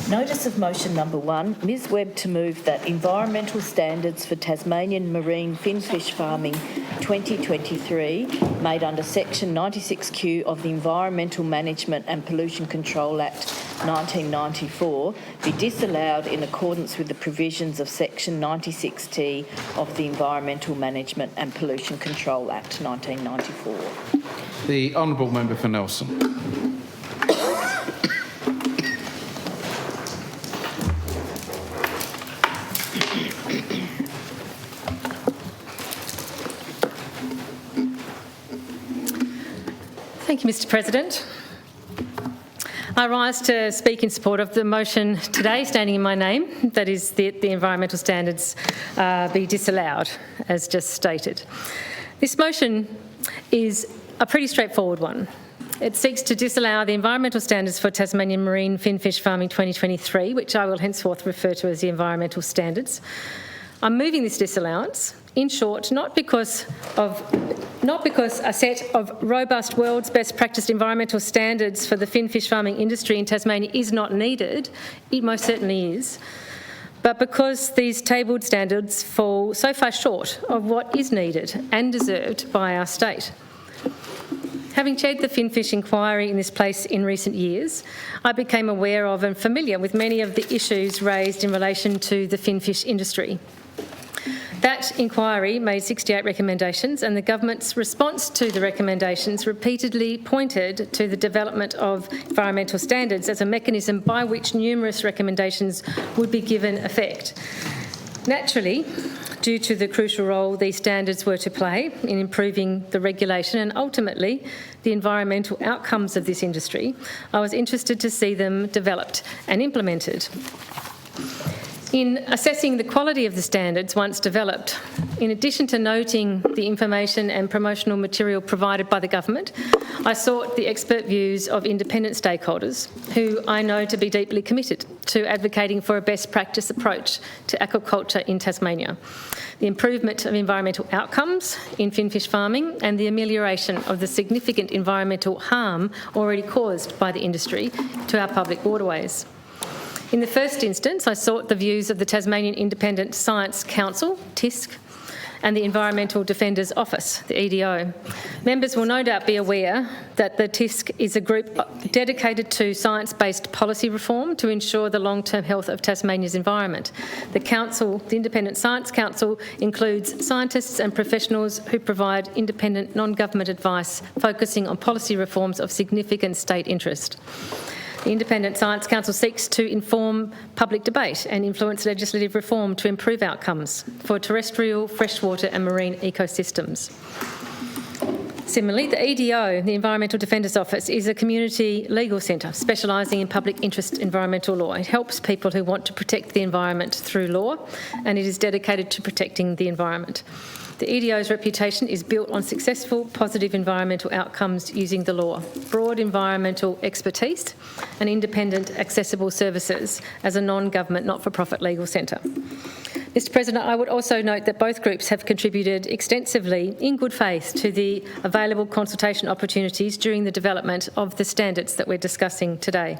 Notice of motion number 1. Ms Webb to move that environmental standards for Tasmanian marine finfish farming 2023 made under section 96Q of the Environmental Management and Pollution Control Act 1994 be disallowed in accordance with the provisions of section 96T of the Environmental Management and Pollution Control Act 1994. The Honourable Member for Nelson. Thank you, Mr. President. I rise to speak in support of the motion today standing in my name, that is that the environmental standards be disallowed, as just stated. This motion is a pretty straightforward one. It seeks to disallow the environmental standards for Tasmanian marine finfish farming 2023, which I will henceforth refer to as the environmental standards. I'm moving this disallowance, in short, not because a set of robust world's best practice environmental standards for the finfish farming industry in Tasmania is not needed, it most certainly is, but because these tabled standards fall so far short of what is needed and deserved by our state. Having chaired the FinFish inquiry in this place in recent years, I became aware of and familiar with many of the issues raised in relation to the finfish industry. That inquiry made 68 recommendations, and the government's response to the recommendations repeatedly pointed to the development of environmental standards as a mechanism by which numerous recommendations would be given effect. Naturally, due to the crucial role these standards were to play in improving the regulation and ultimately the environmental outcomes of this industry, I was interested to see them developed and implemented. In assessing the quality of the standards once developed, in addition to noting the information and promotional material provided by the government, I sought the expert views of independent stakeholders who I know to be deeply committed to advocating for a best practice approach to aquaculture in Tasmania, the improvement of environmental outcomes in finfish farming and the amelioration of the significant environmental harm already caused by the industry to our public waterways. In the first instance, I sought the views of the Tasmanian Independent Science Council, TISC, and the Environmental Defenders Office, the EDO. Members will no doubt be aware that the TISC is a group dedicated to science-based policy reform to ensure the long-term health of Tasmania's environment. The Council, the Independent Science Council, includes scientists and professionals who provide independent non-government advice focusing on policy reforms of significant state interest. The Independent Science Council seeks to inform public debate and influence legislative reform to improve outcomes for terrestrial, freshwater and marine ecosystems. Similarly, the EDO, the Environmental Defenders Office, is a community legal centre specialising in public interest environmental law. It helps people who want to protect the environment through law, and it is dedicated to protecting the environment. The EDO's reputation is built on successful, positive environmental outcomes using the law, broad environmental expertise and independent, accessible services as a non-government, not-for-profit legal centre. Mr President, I would also note that both groups have contributed extensively in good faith to the available consultation opportunities during the development of the standards that we're discussing today.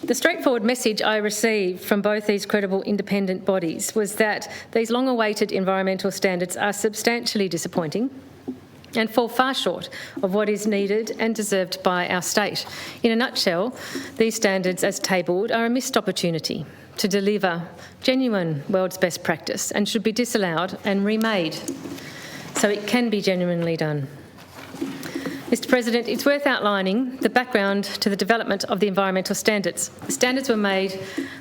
The straightforward message I received from both these credible independent bodies was that these long-awaited environmental standards are substantially disappointing and fall far short of what is needed and deserved by our state. In a nutshell, these standards, as tabled, are a missed opportunity to deliver genuine world's best practice and should be disallowed and remade so it can be genuinely done. Mr President, it's worth outlining the background to the development of the environmental standards. The standards were made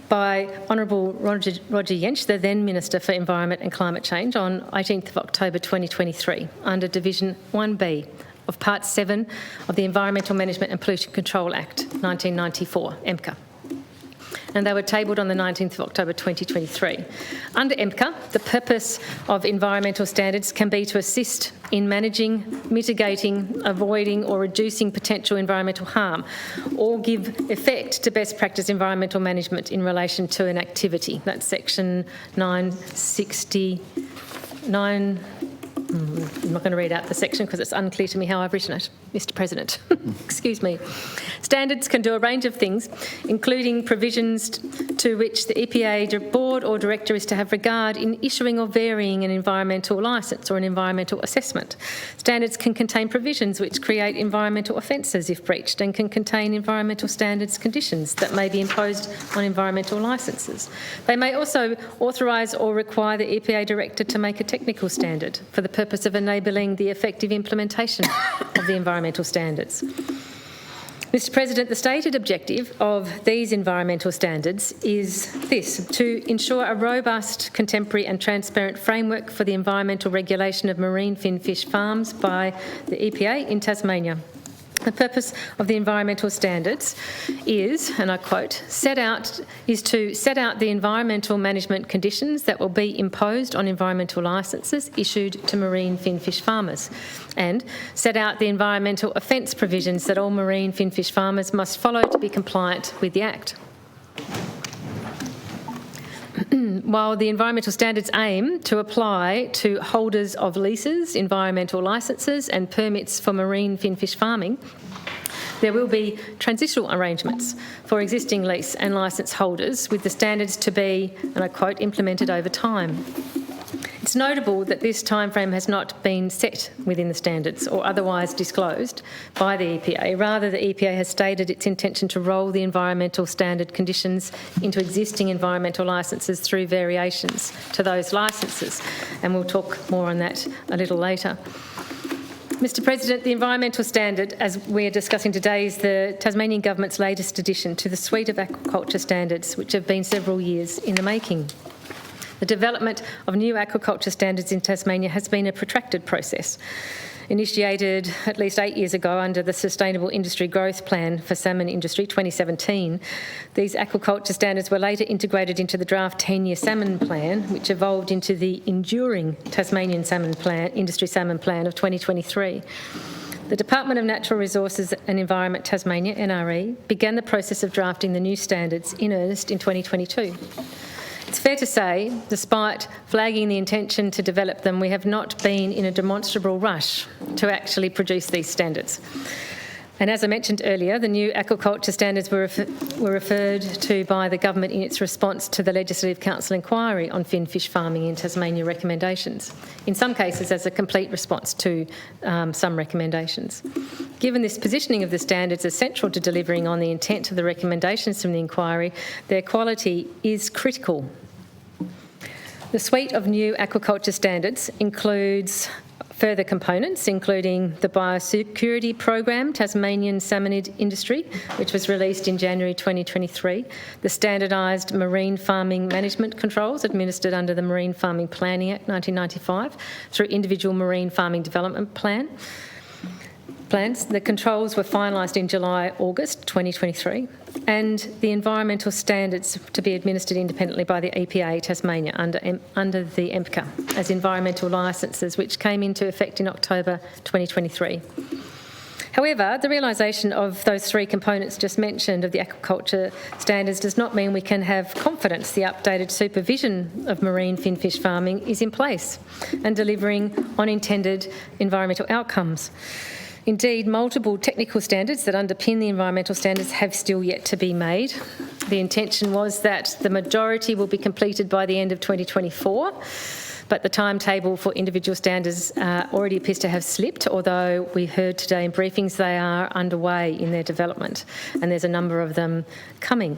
by Honourable Roger Jensch, the then Minister for Environment and Climate Change, on 18th of October 2023 under Division 1B of Part 7 of the Environmental Management and Pollution Control Act 1994, EMCA. And they were tabled on the 19th of October 2023. Under EMCA, the purpose of environmental standards can be to assist in managing, mitigating, avoiding or reducing potential environmental harm, or give effect to best practice environmental management in relation to an activity. That's section 960. I'm not going to read out the section because it's unclear to me how I've written it, Mr. President. Excuse me. Standards can do a range of things, including provisions to which the EPA board or director is to have regard in issuing or varying an environmental licence or an environmental assessment. Standards can contain provisions which create environmental offences if breached, and can contain environmental standards conditions that may be imposed on environmental licences. They may also authorise or require the EPA director to make a technical standard for the purpose of enabling the effective implementation of the environmental standards. Mr. President, the stated objective of these environmental standards is this: to ensure a robust, contemporary and transparent framework for the environmental regulation of marine finfish farms by the EPA in Tasmania. The purpose of the environmental standards is, and I quote, to set out the environmental management conditions that will be imposed on environmental licences issued to marine finfish farmers, and set out the environmental offence provisions that all marine finfish farmers must follow to be compliant with the Act. While the environmental standards aim to apply to holders of leases, environmental licences and permits for marine finfish farming, there will be transitional arrangements for existing lease and licence holders, with the standards to be, and I quote, implemented over time. It's notable that this timeframe has not been set within the standards or otherwise disclosed by the EPA. Rather, the EPA has stated its intention to roll the environmental standard conditions into existing environmental licences through variations to those licences, and we'll talk more on that a little later. Mr. President, the environmental standard, as we're discussing today, is the Tasmanian Government's latest addition to the suite of aquaculture standards, which have been several years in the making. The development of new aquaculture standards in Tasmania has been a protracted process, initiated at least 8 years ago under the Sustainable Industry Growth Plan for Salmon Industry 2017. These aquaculture standards were later integrated into the draft 10-year salmon plan, which evolved into the enduring Tasmanian salmon plan, Industry Salmon Plan of 2023. The Department of Natural Resources and Environment Tasmania, NRE, began the process of drafting the new standards in earnest in 2022. It's fair to say, despite flagging the intention to develop them, we have not been in a demonstrable rush to actually produce these standards. And as I mentioned earlier, the new aquaculture standards were referred to by the government in its response to the Legislative Council inquiry on finfish farming in Tasmania recommendations, in some cases as a complete response to some recommendations. Given this positioning of the standards as central to delivering on the intent of the recommendations from the inquiry, their quality is critical. The suite of new aquaculture standards includes further components, including the Biosecurity Program, Tasmanian Salmonid Industry, which was released in January 2023, the Standardised Marine Farming Management Controls administered under the Marine Farming Planning Act 1995 through individual marine farming development plans. The controls were finalised in July-August 2023, and the environmental standards to be administered independently by the EPA Tasmania under the EMPCA as environmental licences, which came into effect in October 2023. However, the realisation of those three components just mentioned of the aquaculture standards does not mean we can have confidence the updated supervision of marine finfish farming is in place and delivering on intended environmental outcomes. Indeed, multiple technical standards that underpin the environmental standards have still yet to be made. The intention was that the majority will be completed by the end of 2024, but the timetable for individual standards already appears to have slipped, although we heard today in briefings they are underway in their development, and there's a number of them coming.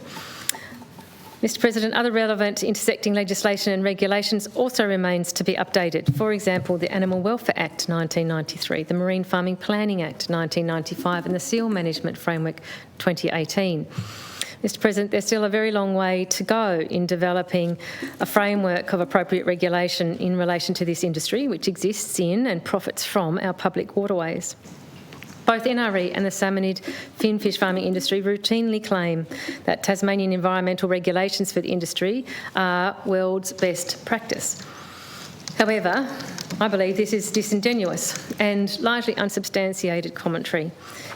Mr. President, other relevant intersecting legislation and regulations also remains to be updated. For example, the Animal Welfare Act 1993, the Marine Farming Planning Act 1995 and the Seal Management Framework 2018. Mr. President, there's still a very long way to go in developing a framework of appropriate regulation in relation to this industry, which exists in and profits from our public waterways. Both NRE and the salmonid finfish farming industry routinely claim that Tasmanian environmental regulations for the industry are world's best practice. However, I believe this is disingenuous and largely unsubstantiated commentary.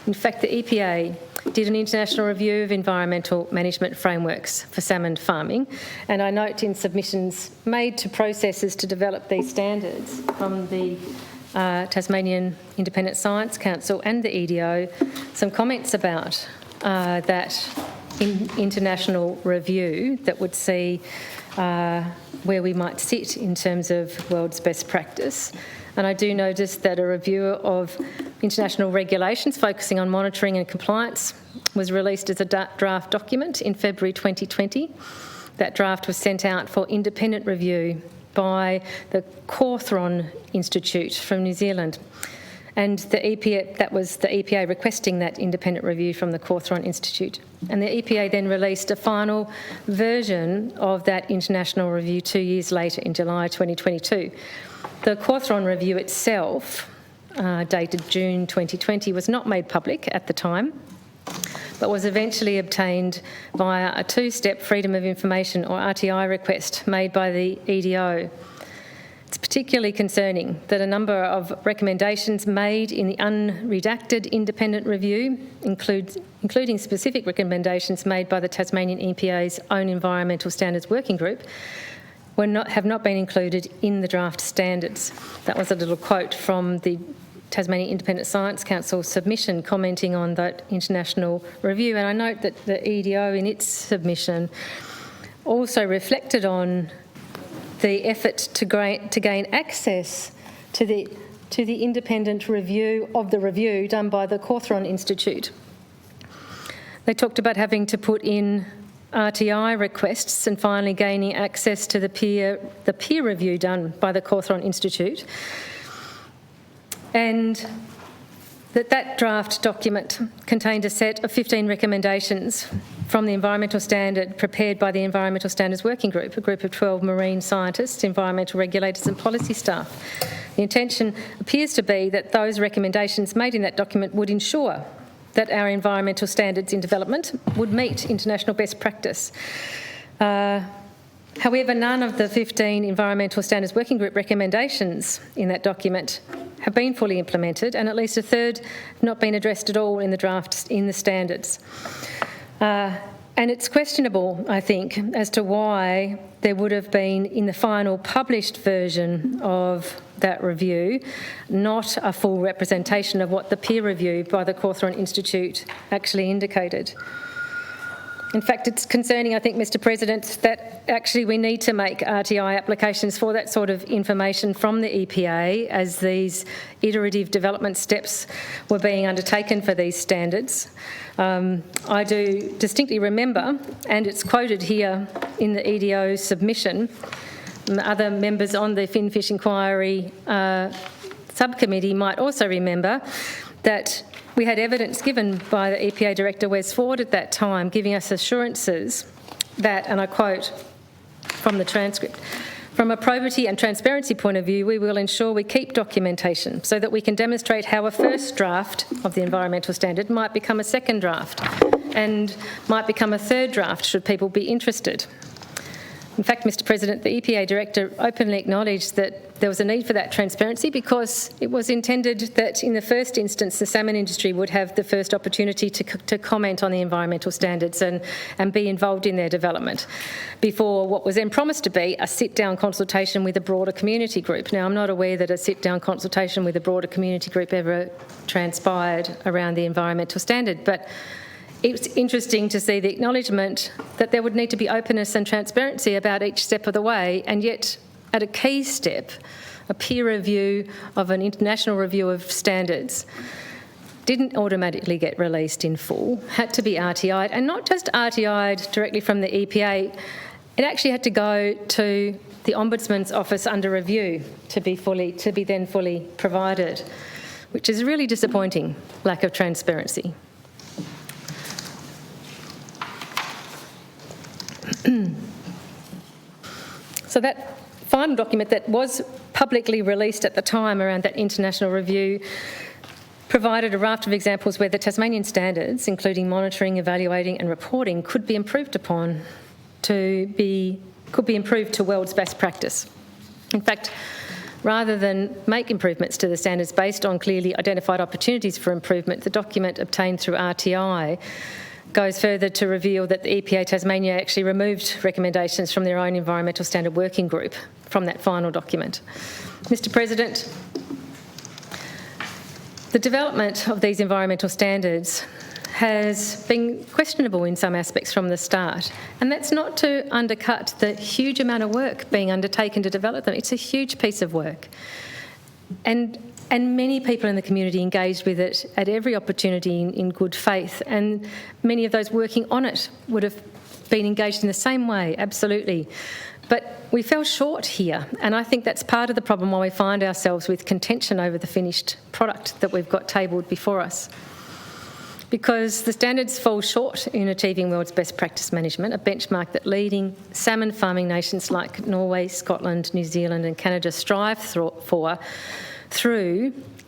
In fact, the EPA did an international review of environmental management frameworks for salmon farming, and I note in submissions made to processes to develop these standards from the Tasmanian Independent Science Council and the EDO some comments about that international review that would see where we might sit in terms of world's best practice. And I do notice that a review of international regulations focusing on monitoring and compliance was released as a draft document in February 2020. That draft was sent out for independent review by the Cawthron Institute from New Zealand. And that was the EPA requesting that independent review from the Cawthron Institute. And the EPA then released a final version of that international review 2 years later in July 2022. The Cawthron review itself, dated June 2020, was not made public at the time, but was eventually obtained via a two-step Freedom of Information or RTI request made by the EDO. It's particularly concerning that a number of recommendations made in the unredacted independent review, including specific recommendations made by the Tasmanian EPA's own Environmental Standards Working Group, have not been included in the draft standards. That was a little quote from the Tasmanian Independent Science Council submission commenting on that international review. And I note that the EDO in its submission also reflected on the effort to gain access to the independent review of the review done by the Cawthron Institute. They talked about having to put in RTI requests and finally gaining access to the peer review done by the Cawthron Institute. And that draft document contained a set of 15 recommendations from the environmental standard prepared by the Environmental Standards Working Group, a group of 12 marine scientists, environmental regulators and policy staff. The intention appears to be that those recommendations made in that document would ensure that our environmental standards in development would meet international best practice. However, none of the 15 Environmental Standards Working Group recommendations in that document have been fully implemented, and at least a third have not been addressed at all in the drafts in the standards. And it's questionable, I think, as to why there would have been, in the final published version of that review, not a full representation of what the peer review by the Cawthron Institute actually indicated. In fact, it's concerning, I think, Mr. President, that actually we need to make RTI applications for that sort of information from the EPA as these iterative development steps were being undertaken for these standards. I do distinctly remember, and it's quoted here in the EDO submission, other members on the FinFish inquiry subcommittee might also remember that we had evidence given by the EPA Director Wes Ford at that time, giving us assurances that, and I quote from the transcript, "From a probity and transparency point of view, we will ensure we keep documentation so that we can demonstrate how a first draft of the environmental standard might become a second draft and might become a third draft should people be interested." In fact, Mr. President, the EPA Director openly acknowledged that there was a need for that transparency because it was intended that in the first instance the salmon industry would have the first opportunity to comment on the environmental standards and be involved in their development before what was then promised to be a sit-down consultation with a broader community group. Now, I'm not aware that a sit-down consultation with a broader community group ever transpired around the environmental standard, but it's interesting to see the acknowledgement that there would need to be openness and transparency about each step of the way, and yet at a key step, a peer review of an international review of standards didn't automatically get released in full, had to be RTI'd, and not just RTI'd directly from the EPA, it actually had to go to the Ombudsman's office under review to be then fully provided, which is a really disappointing lack of transparency. So that final document that was publicly released at the time around that international review provided a raft of examples where the Tasmanian standards, including monitoring, evaluating and reporting, could be improved upon could be improved to world's best practice. In fact, rather than make improvements to the standards based on clearly identified opportunities for improvement, the document obtained through RTI goes further to reveal that the EPA Tasmania actually removed recommendations from their own Environmental Standard Working Group from that final document. Mr. President, The development of these environmental standards has been questionable in some aspects from the start, and that's not to undercut the huge amount of work being undertaken to develop them. It's a huge piece of work, and many people in the community engaged with it at every opportunity in good faith, and many of those working on it would have been engaged in the same way, absolutely. But we fell short here, and I think that's part of the problem why we find ourselves with contention over the finished product that we've got tabled before us. Because the standards fall short in achieving world's best practice management, a benchmark that leading salmon farming nations like Norway, Scotland, New Zealand and Canada strive for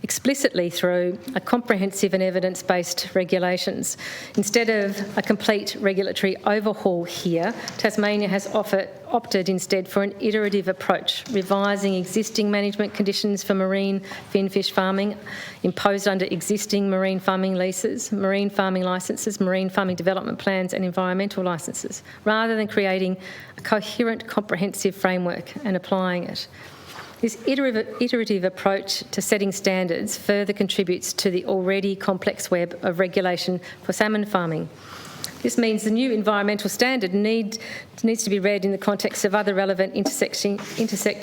explicitly through a comprehensive and evidence-based regulations. Instead of a complete regulatory overhaul here, Tasmania has opted instead for an iterative approach, revising existing management conditions for marine finfish farming imposed under existing marine farming leases, marine farming licences, marine farming development plans and environmental licences, rather than creating a coherent, comprehensive framework and applying it. This iterative approach to setting standards further contributes to the already complex web of regulation for salmon farming. This means the new environmental standard needs to be read in the context of other relevant intersecting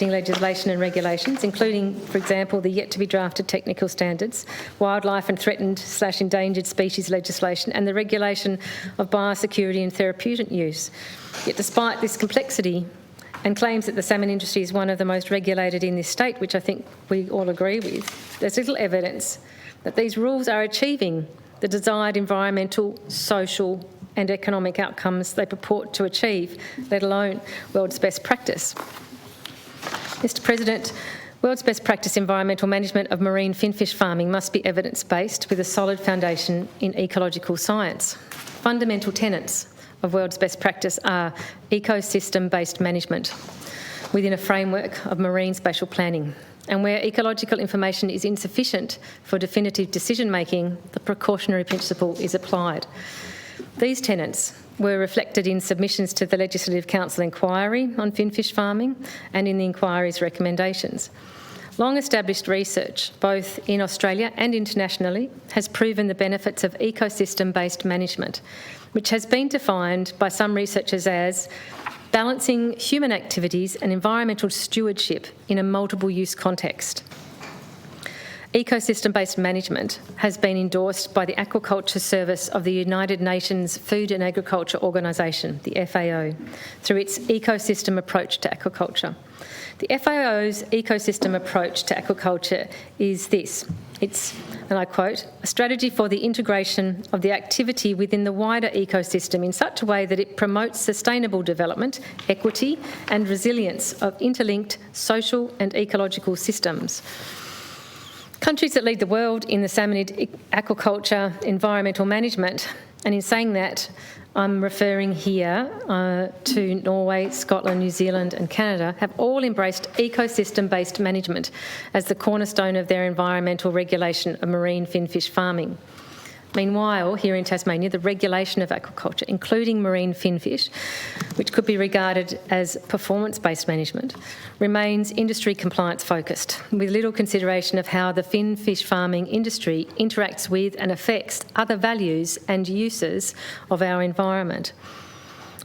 legislation and regulations, including, for example, the yet-to-be-drafted technical standards, wildlife and threatened/endangered species legislation, and the regulation of biosecurity and therapeutic use. Yet despite this complexity, and claims that the salmon industry is one of the most regulated in this state, which I think we all agree with, there's little evidence that these rules are achieving the desired environmental, social and economic outcomes they purport to achieve, let alone world's best practice. Mr President, world's best practice environmental management of marine finfish farming must be evidence-based with a solid foundation in ecological science. Fundamental tenets of world's best practice are ecosystem-based management within a framework of marine spatial planning, and where ecological information is insufficient for definitive decision-making, the precautionary principle is applied. These tenets were reflected in submissions to the Legislative Council inquiry on finfish farming and in the inquiry's recommendations. Long-established research, both in Australia and internationally, has proven the benefits of ecosystem-based management, which has been defined by some researchers as balancing human activities and environmental stewardship in a multiple-use context. Ecosystem-based management has been endorsed by the Aquaculture Service of the United Nations Food and Agriculture Organisation, the FAO, through its ecosystem approach to aquaculture. The FAO's ecosystem approach to aquaculture is this. It's, and I quote, a strategy for the integration of the activity within the wider ecosystem in such a way that it promotes sustainable development, equity and resilience of interlinked social and ecological systems. Countries that lead the world in the salmonid aquaculture environmental management, and in saying that, I'm referring here to Norway, Scotland, New Zealand and Canada, have all embraced ecosystem-based management as the cornerstone of their environmental regulation of marine finfish farming. Meanwhile, here in Tasmania, the regulation of aquaculture, including marine finfish, which could be regarded as performance-based management, remains industry compliance focused, with little consideration of how the finfish farming industry interacts with and affects other values and uses of our environment.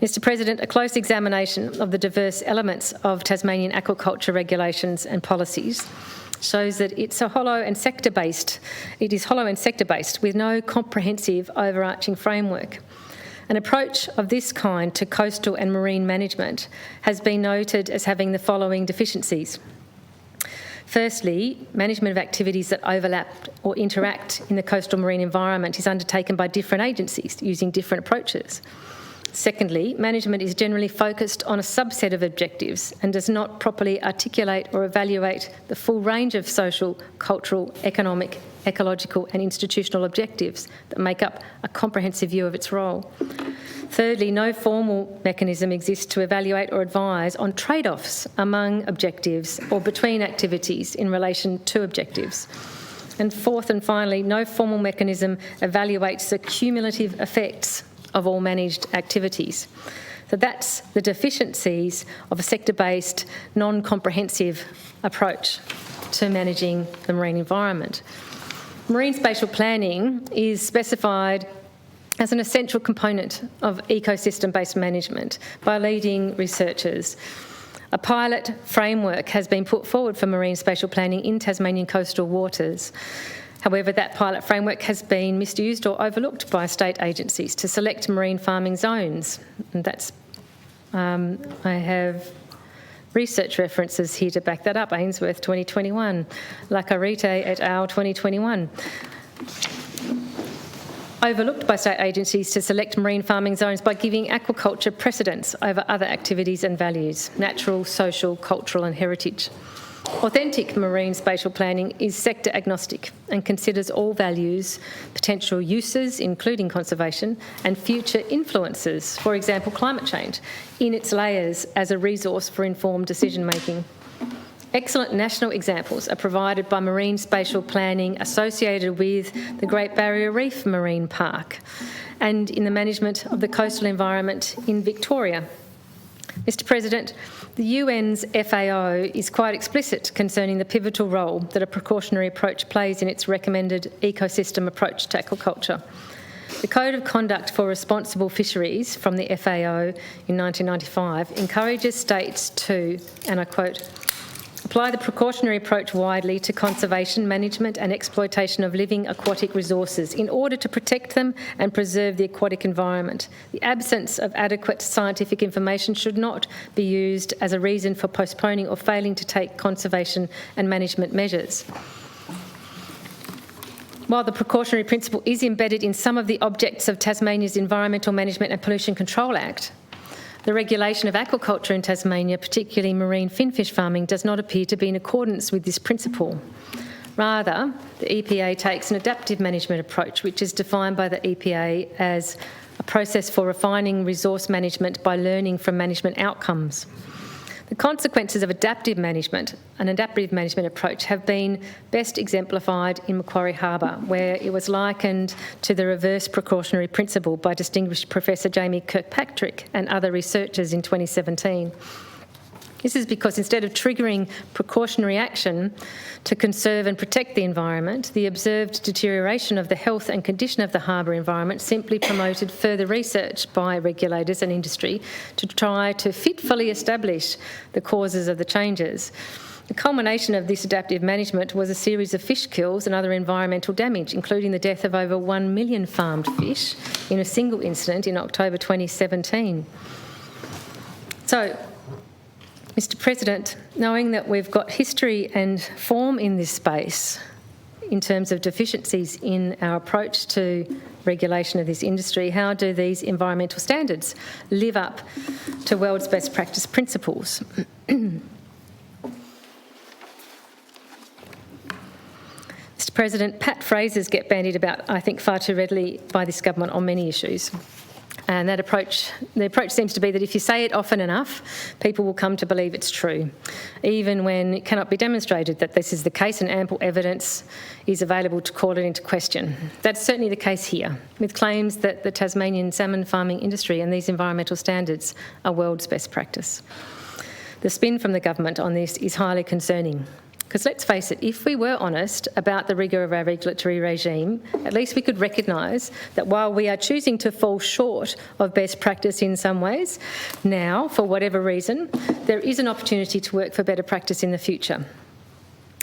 Mr President, a close examination of the diverse elements of Tasmanian aquaculture regulations and policies shows that it is hollow and sector-based with no comprehensive overarching framework. An approach of this kind to coastal and marine management has been noted as having the following deficiencies. Firstly, management of activities that overlap or interact in the coastal marine environment is undertaken by different agencies using different approaches. Secondly, management is generally focused on a subset of objectives and does not properly articulate or evaluate the full range of social, cultural, economic, ecological and institutional objectives that make up a comprehensive view of its role. Thirdly, no formal mechanism exists to evaluate or advise on trade-offs among objectives or between activities in relation to objectives. And fourth and finally, no formal mechanism evaluates the cumulative effects of all managed activities. So that's the deficiencies of a sector-based, non-comprehensive approach to managing the marine environment. Marine spatial planning is specified as an essential component of ecosystem-based management by leading researchers. A pilot framework has been put forward for marine spatial planning in Tasmanian coastal waters. However, that pilot framework has been misused or overlooked by state agencies to select marine farming zones. And that's, I have research references here to back that up. Ainsworth 2021, Lacarite et al. 2021. Overlooked by state agencies to select marine farming zones by giving aquaculture precedence over other activities and values, natural, social, cultural and heritage. Authentic marine spatial planning is sector agnostic and considers all values, potential uses, including conservation, and future influences, for example, climate change, in its layers as a resource for informed decision-making. Excellent national examples are provided by marine spatial planning associated with the Great Barrier Reef Marine Park and in the management of the coastal environment in Victoria. Mr. President, the UN's FAO is quite explicit concerning the pivotal role that a precautionary approach plays in its recommended ecosystem approach to aquaculture. The Code of Conduct for Responsible Fisheries from the FAO in 1995 encourages states to, and I quote, apply the precautionary approach widely to conservation, management and exploitation of living aquatic resources in order to protect them and preserve the aquatic environment. The absence of adequate scientific information should not be used as a reason for postponing or failing to take conservation and management measures. While the precautionary principle is embedded in some of the objects of Tasmania's Environmental Management and Pollution Control Act, the regulation of aquaculture in Tasmania, particularly marine finfish farming, does not appear to be in accordance with this principle. Rather, the EPA takes an adaptive management approach, which is defined by the EPA as a process for refining resource management by learning from management outcomes. The consequences of adaptive management, an adaptive management approach, have been best exemplified in Macquarie Harbour, where it was likened to the reverse precautionary principle by distinguished Professor Jamie Kirkpatrick and other researchers in 2017. This is because instead of triggering precautionary action to conserve and protect the environment, the observed deterioration of the health and condition of the harbour environment simply promoted further research by regulators and industry to try to fitfully establish the causes of the changes. The culmination of this adaptive management was a series of fish kills and other environmental damage, including the death of over 1 million farmed fish in a single incident in October 2017. So, Mr. President, knowing that we've got history and form in this space in terms of deficiencies in our approach to regulation of this industry, how do these environmental standards live up to world's best practice principles? Mr. President, pat phrases get bandied about, I think, far too readily by this government on many issues. And the approach seems to be that if you say it often enough, people will come to believe it's true, even when it cannot be demonstrated that this is the case and ample evidence is available to call it into question. That's certainly the case here, with claims that the Tasmanian salmon farming industry and these environmental standards are world's best practice. The spin from the government on this is highly concerning. Because let's face it, if we were honest about the rigour of our regulatory regime, at least we could recognise that while we are choosing to fall short of best practice in some ways now, for whatever reason, there is an opportunity to work for better practice in the future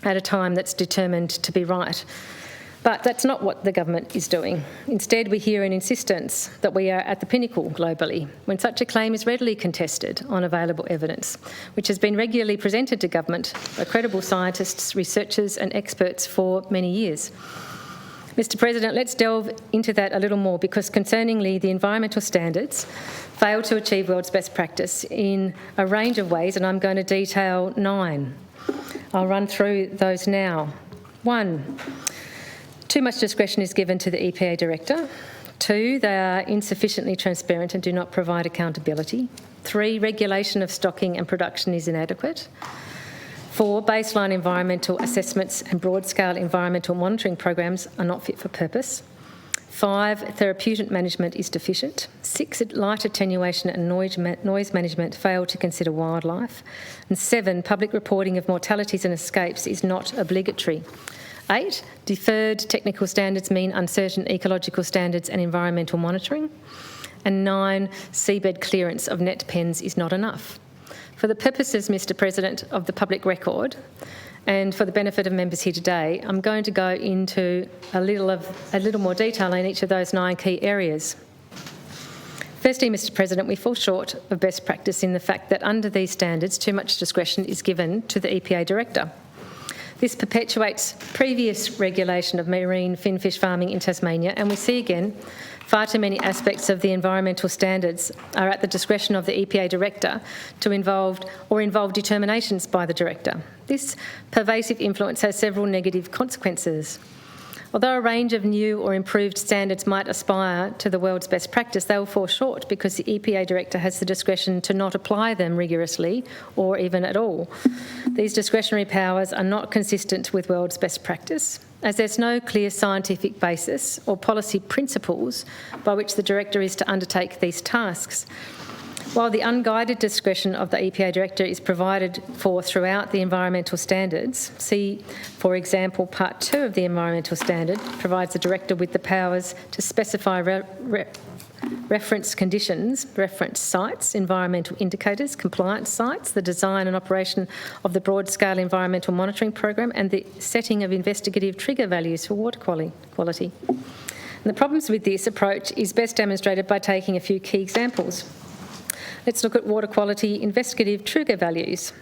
at a time that's determined to be right. But that's not what the government is doing. Instead, we hear an insistence that we are at the pinnacle globally, when such a claim is readily contested on available evidence, which has been regularly presented to government by credible scientists, researchers and experts for many years. Mr. President, let's delve into that a little more, because concerningly, the environmental standards fail to achieve world's best practice in a range of ways, and I'm going to detail 9. I'll run through those now. 1. Too much discretion is given to the EPA Director. 2, they are insufficiently transparent and do not provide accountability. 3, regulation of stocking and production is inadequate. 4, baseline environmental assessments and broad-scale environmental monitoring programs are not fit for purpose. 5, therapeutic management is deficient. 6, light attenuation and noise management fail to consider wildlife. And 7, public reporting of mortalities and escapes is not obligatory. 8, deferred technical standards mean uncertain ecological standards and environmental monitoring. And 9, seabed clearance of net pens is not enough. For the purposes, Mr President, of the public record, and for the benefit of members here today, I'm going to go into a little more detail in each of those 9 key areas. Firstly, Mr President, we fall short of best practice in the fact that under these standards, too much discretion is given to the EPA Director. This perpetuates previous regulation of marine finfish farming in Tasmania, and we see again far too many aspects of the environmental standards are at the discretion of the EPA Director to involve determinations by the Director. This pervasive influence has several negative consequences. Although a range of new or improved standards might aspire to the world's best practice, they will fall short because the EPA Director has the discretion to not apply them rigorously or even at all. These discretionary powers are not consistent with world's best practice, as there's no clear scientific basis or policy principles by which the Director is to undertake these tasks. While the unguided discretion of the EPA Director is provided for throughout the environmental standards, see, for example, Part 2 of the environmental standard provides the Director with the powers to specify reference conditions, reference sites, environmental indicators, compliance sites, the design and operation of the broad-scale environmental monitoring program, and the setting of investigative trigger values for water quality. And the problems with this approach is best demonstrated by taking a few key examples. Let's look at water quality investigative trigger values.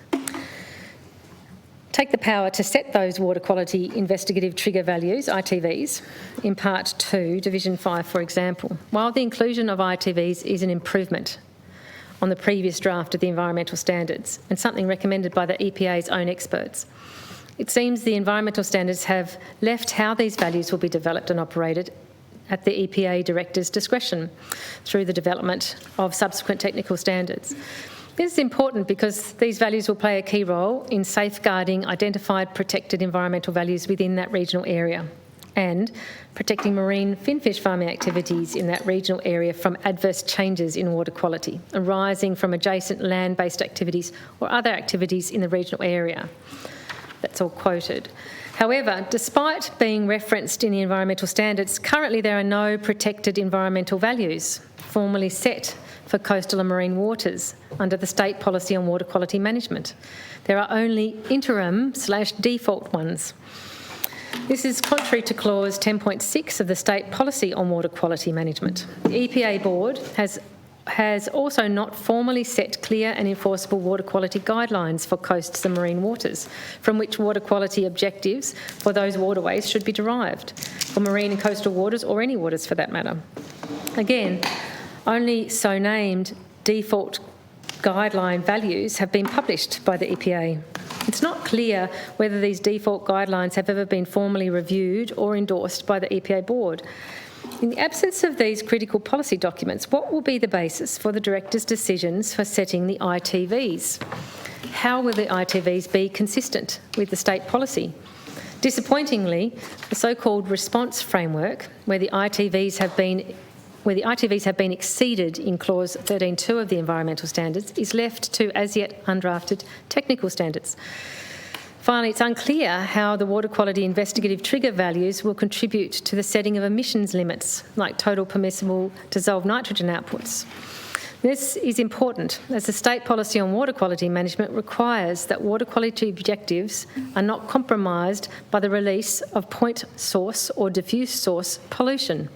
Take the power to set those water quality investigative trigger values, ITVs, in Part 2, Division 5, for example. While the inclusion of ITVs is an improvement on the previous draft of the environmental standards and something recommended by the EPA's own experts, it seems the environmental standards have left how these values will be developed and operated at the EPA Director's discretion through the development of subsequent technical standards. This is important because these values will play a key role in safeguarding identified protected environmental values within that regional area and protecting marine finfish farming activities in that regional area from adverse changes in water quality arising from adjacent land-based activities or other activities in the regional area. That's all quoted. However, despite being referenced in the environmental standards, currently there are no protected environmental values formally set for coastal and marine waters under the state policy on water quality management. There are only interim/default ones. This is contrary to clause 10.6 of the state policy on water quality management. The EPA board has also not formally set clear and enforceable water quality guidelines for coasts and marine waters, from which water quality objectives for those waterways should be derived, for marine and coastal waters or any waters for that matter. Again, only so named default guideline values have been published by the EPA. It's not clear whether these default guidelines have ever been formally reviewed or endorsed by the EPA board. In the absence of these critical policy documents, what will be the basis for the Director's decisions for setting the ITVs? How will the ITVs be consistent with the state policy? Disappointingly, the so-called response framework, where the ITVs have been exceeded in clause 13.2 of the environmental standards, is left to as yet undrafted technical standards. Finally, it's unclear how the water quality investigative trigger values will contribute to the setting of emissions limits, like total permissible dissolved nitrogen outputs. This is important as the state policy on water quality management requires that water quality objectives are not compromised by the release of point source or diffuse source pollution.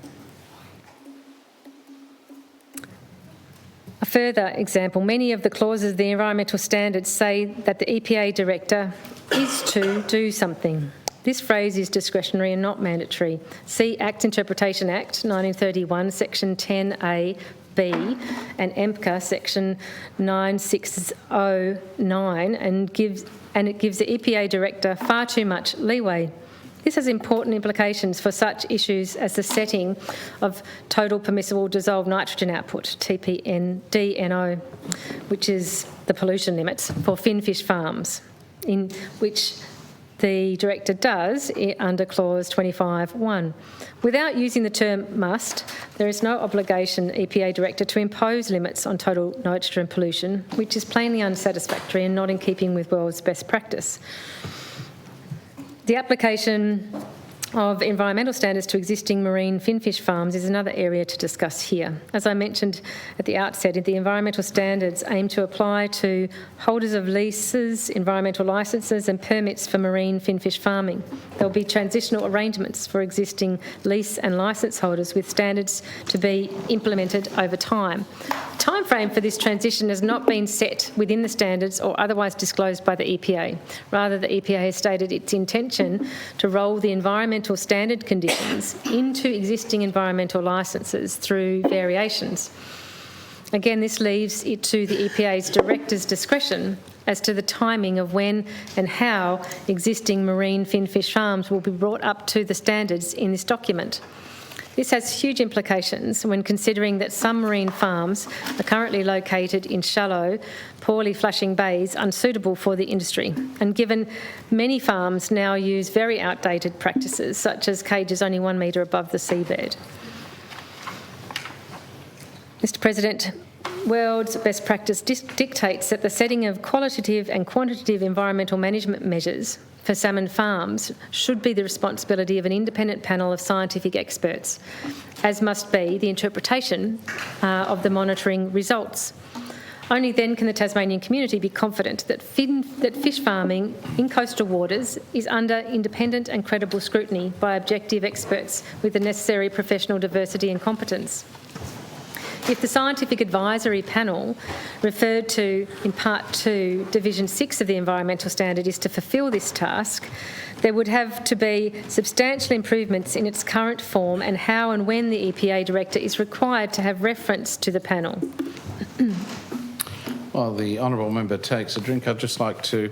A further example, many of the clauses of the environmental standards say that the EPA Director is to do something. This phrase is discretionary and not mandatory. See Act Interpretation Act 1931, Section 10A, B, and EMPCA Section 9609, and it gives the EPA Director far too much leeway. This has important implications for such issues as the setting of total permissible dissolved nitrogen output, TPNDNO, which is the pollution limits for finfish farms, in which the Director does under clause 25.1. Without using the term must, there is no obligation EPA Director to impose limits on total nitrogen pollution, which is plainly unsatisfactory and not in keeping with world's best practice. The application of environmental standards to existing marine finfish farms is another area to discuss here. As I mentioned at the outset, the environmental standards aim to apply to holders of leases, environmental licences and permits for marine finfish farming. There will be transitional arrangements for existing lease and licence holders with standards to be implemented over time. The timeframe for this transition has not been set within the standards or otherwise disclosed by the EPA. Rather, the EPA has stated its intention to roll the environmental standard conditions into existing environmental licences through variations. Again, this leaves it to the EPA's director's discretion as to the timing of when and how existing marine finfish farms will be brought up to the standards in this document. This has huge implications when considering that some marine farms are currently located in shallow, poorly flushing bays unsuitable for the industry, and given many farms now use very outdated practices such as cages only 1 metre above the seabed. Mr President, world's best practice dictates that the setting of qualitative and quantitative environmental management measures for salmon farms should be the responsibility of an independent panel of scientific experts, as must be the interpretation of the monitoring results. Only then can the Tasmanian community be confident that fish farming in coastal waters is under independent and credible scrutiny by objective experts with the necessary professional diversity and competence. If the scientific advisory panel referred to in Part 2, Division 6 of the Environmental Standard is to fulfil this task, there would have to be substantial improvements in its current form and how and when the EPA Director is required to have reference to the panel. While the honourable member takes a drink, I'd just like to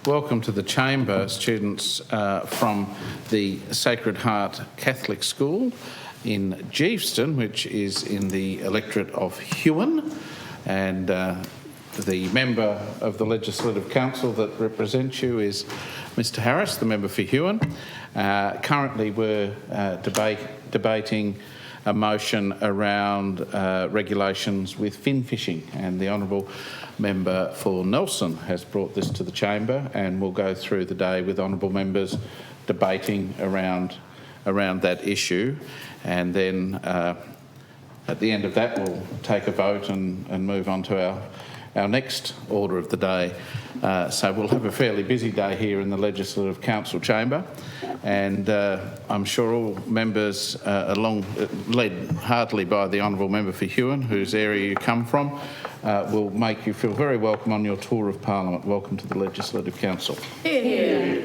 welcome to the chamber students from the Sacred Heart Catholic School in Geeveston, which is in the electorate of Huon, and the member of the Legislative Council that represents you is Mr Harris, the member for Huon. Currently we're debating a motion around regulations with fin fishing, and the honourable member for Nelson has brought this to the chamber, and we'll go through the day with honourable members debating around that issue, and then at the end of that we'll take a vote and move on to our next order of the day. So we'll have a fairly busy day here in the Legislative Council chamber, and I'm sure all members, led heartily by the honourable member for Huon, whose area you come from, will make you feel very welcome on your tour of Parliament. Welcome to the Legislative Council. Yeah.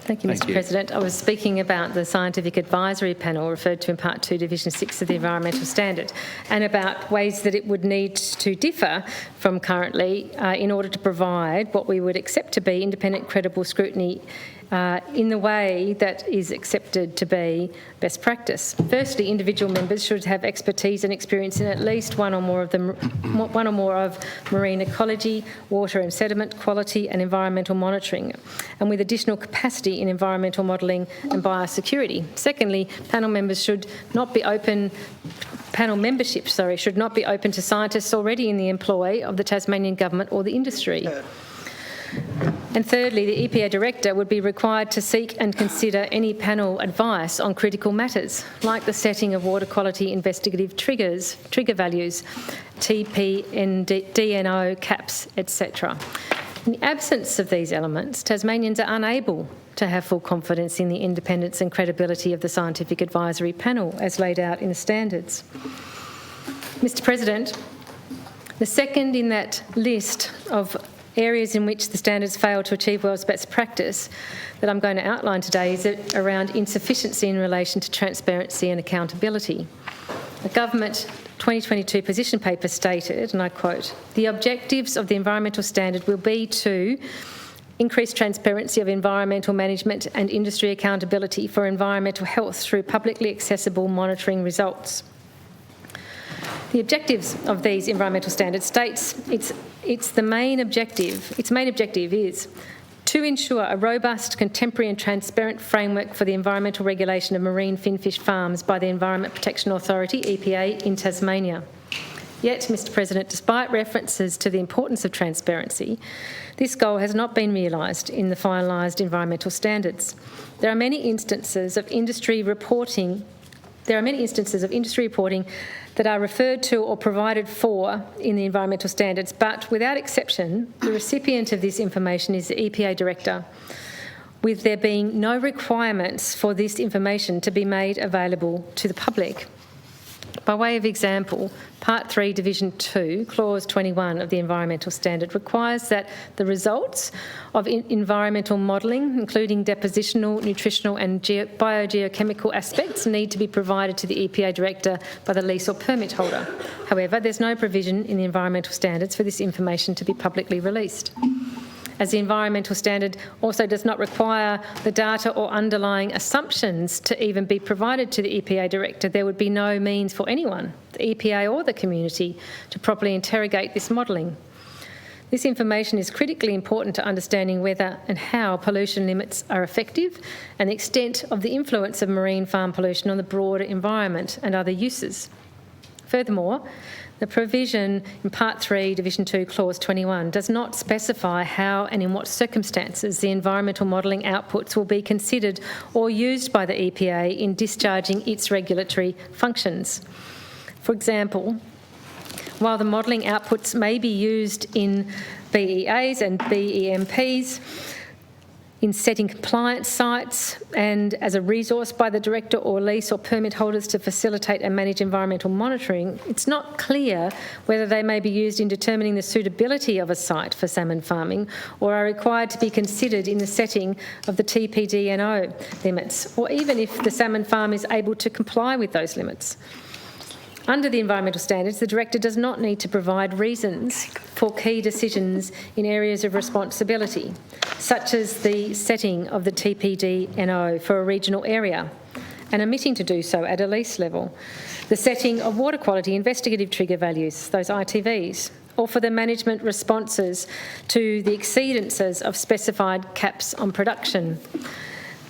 Thank you, Mr President. I was speaking about the scientific advisory panel referred to in Part 2, Division 6 of the Environmental Standard, and about ways that it would need to differ from currently in order to provide what we would accept to be independent, credible scrutiny in the way that is accepted to be best practice. Firstly, individual members should have expertise and experience in at least one or more of marine ecology, water and sediment quality and environmental monitoring, and with additional capacity in environmental modelling and biosecurity. Secondly, panel memberships should not be open to scientists already in the employ of the Tasmanian Government or the industry. And thirdly, the EPA Director would be required to seek and consider any panel advice on critical matters, like the setting of water quality investigative trigger values, TP and DNO caps, etc. In the absence of these elements, Tasmanians are unable to have full confidence in the independence and credibility of the scientific advisory panel as laid out in the standards. Mr President, the second in that list of areas in which the standards fail to achieve world's best practice that I'm going to outline today is around insufficiency in relation to transparency and accountability. The Government 2022 position paper stated, and I quote, "The objectives of the environmental standard will be to increase transparency of environmental management and industry accountability for environmental health through publicly accessible monitoring results." The objectives of these environmental standards states its main objective is to ensure a robust, contemporary and transparent framework for the environmental regulation of marine finfish farms by the Environment Protection Authority, EPA, in Tasmania. Yet, Mr President, despite references to the importance of transparency, this goal has not been realised in the finalised environmental standards. There are many instances of industry reporting that are referred to or provided for in the environmental standards, but without exception, the recipient of this information is the EPA Director, with there being no requirements for this information to be made available to the public. By way of example, Part 3, Division 2, Clause 21 of the Environmental Standard requires that the results of environmental modelling, including depositional, nutritional and biogeochemical aspects, need to be provided to the EPA Director by the lease or permit holder. However, there's no provision in the Environmental Standards for this information to be publicly released. As the environmental standard also does not require the data or underlying assumptions to even be provided to the EPA Director, there would be no means for anyone, the EPA or the community, to properly interrogate this modelling. This information is critically important to understanding whether and how pollution limits are effective and the extent of the influence of marine farm pollution on the broader environment and other uses. Furthermore, the provision in Part 3, Division 2, Clause 21 does not specify how and in what circumstances the environmental modelling outputs will be considered or used by the EPA in discharging its regulatory functions. For example, while the modelling outputs may be used in BEAs and BEMPs, in setting compliance sites and as a resource by the Director or lease or permit holders to facilitate and manage environmental monitoring, it's not clear whether they may be used in determining the suitability of a site for salmon farming or are required to be considered in the setting of the TPD&O limits, or even if the salmon farm is able to comply with those limits. Under the environmental standards, the Director does not need to provide reasons for key decisions in areas of responsibility, such as the setting of the TPD&O for a regional area and omitting to do so at a lease level, the setting of water quality investigative trigger values, those ITVs, or for the management responses to the exceedances of specified caps on production.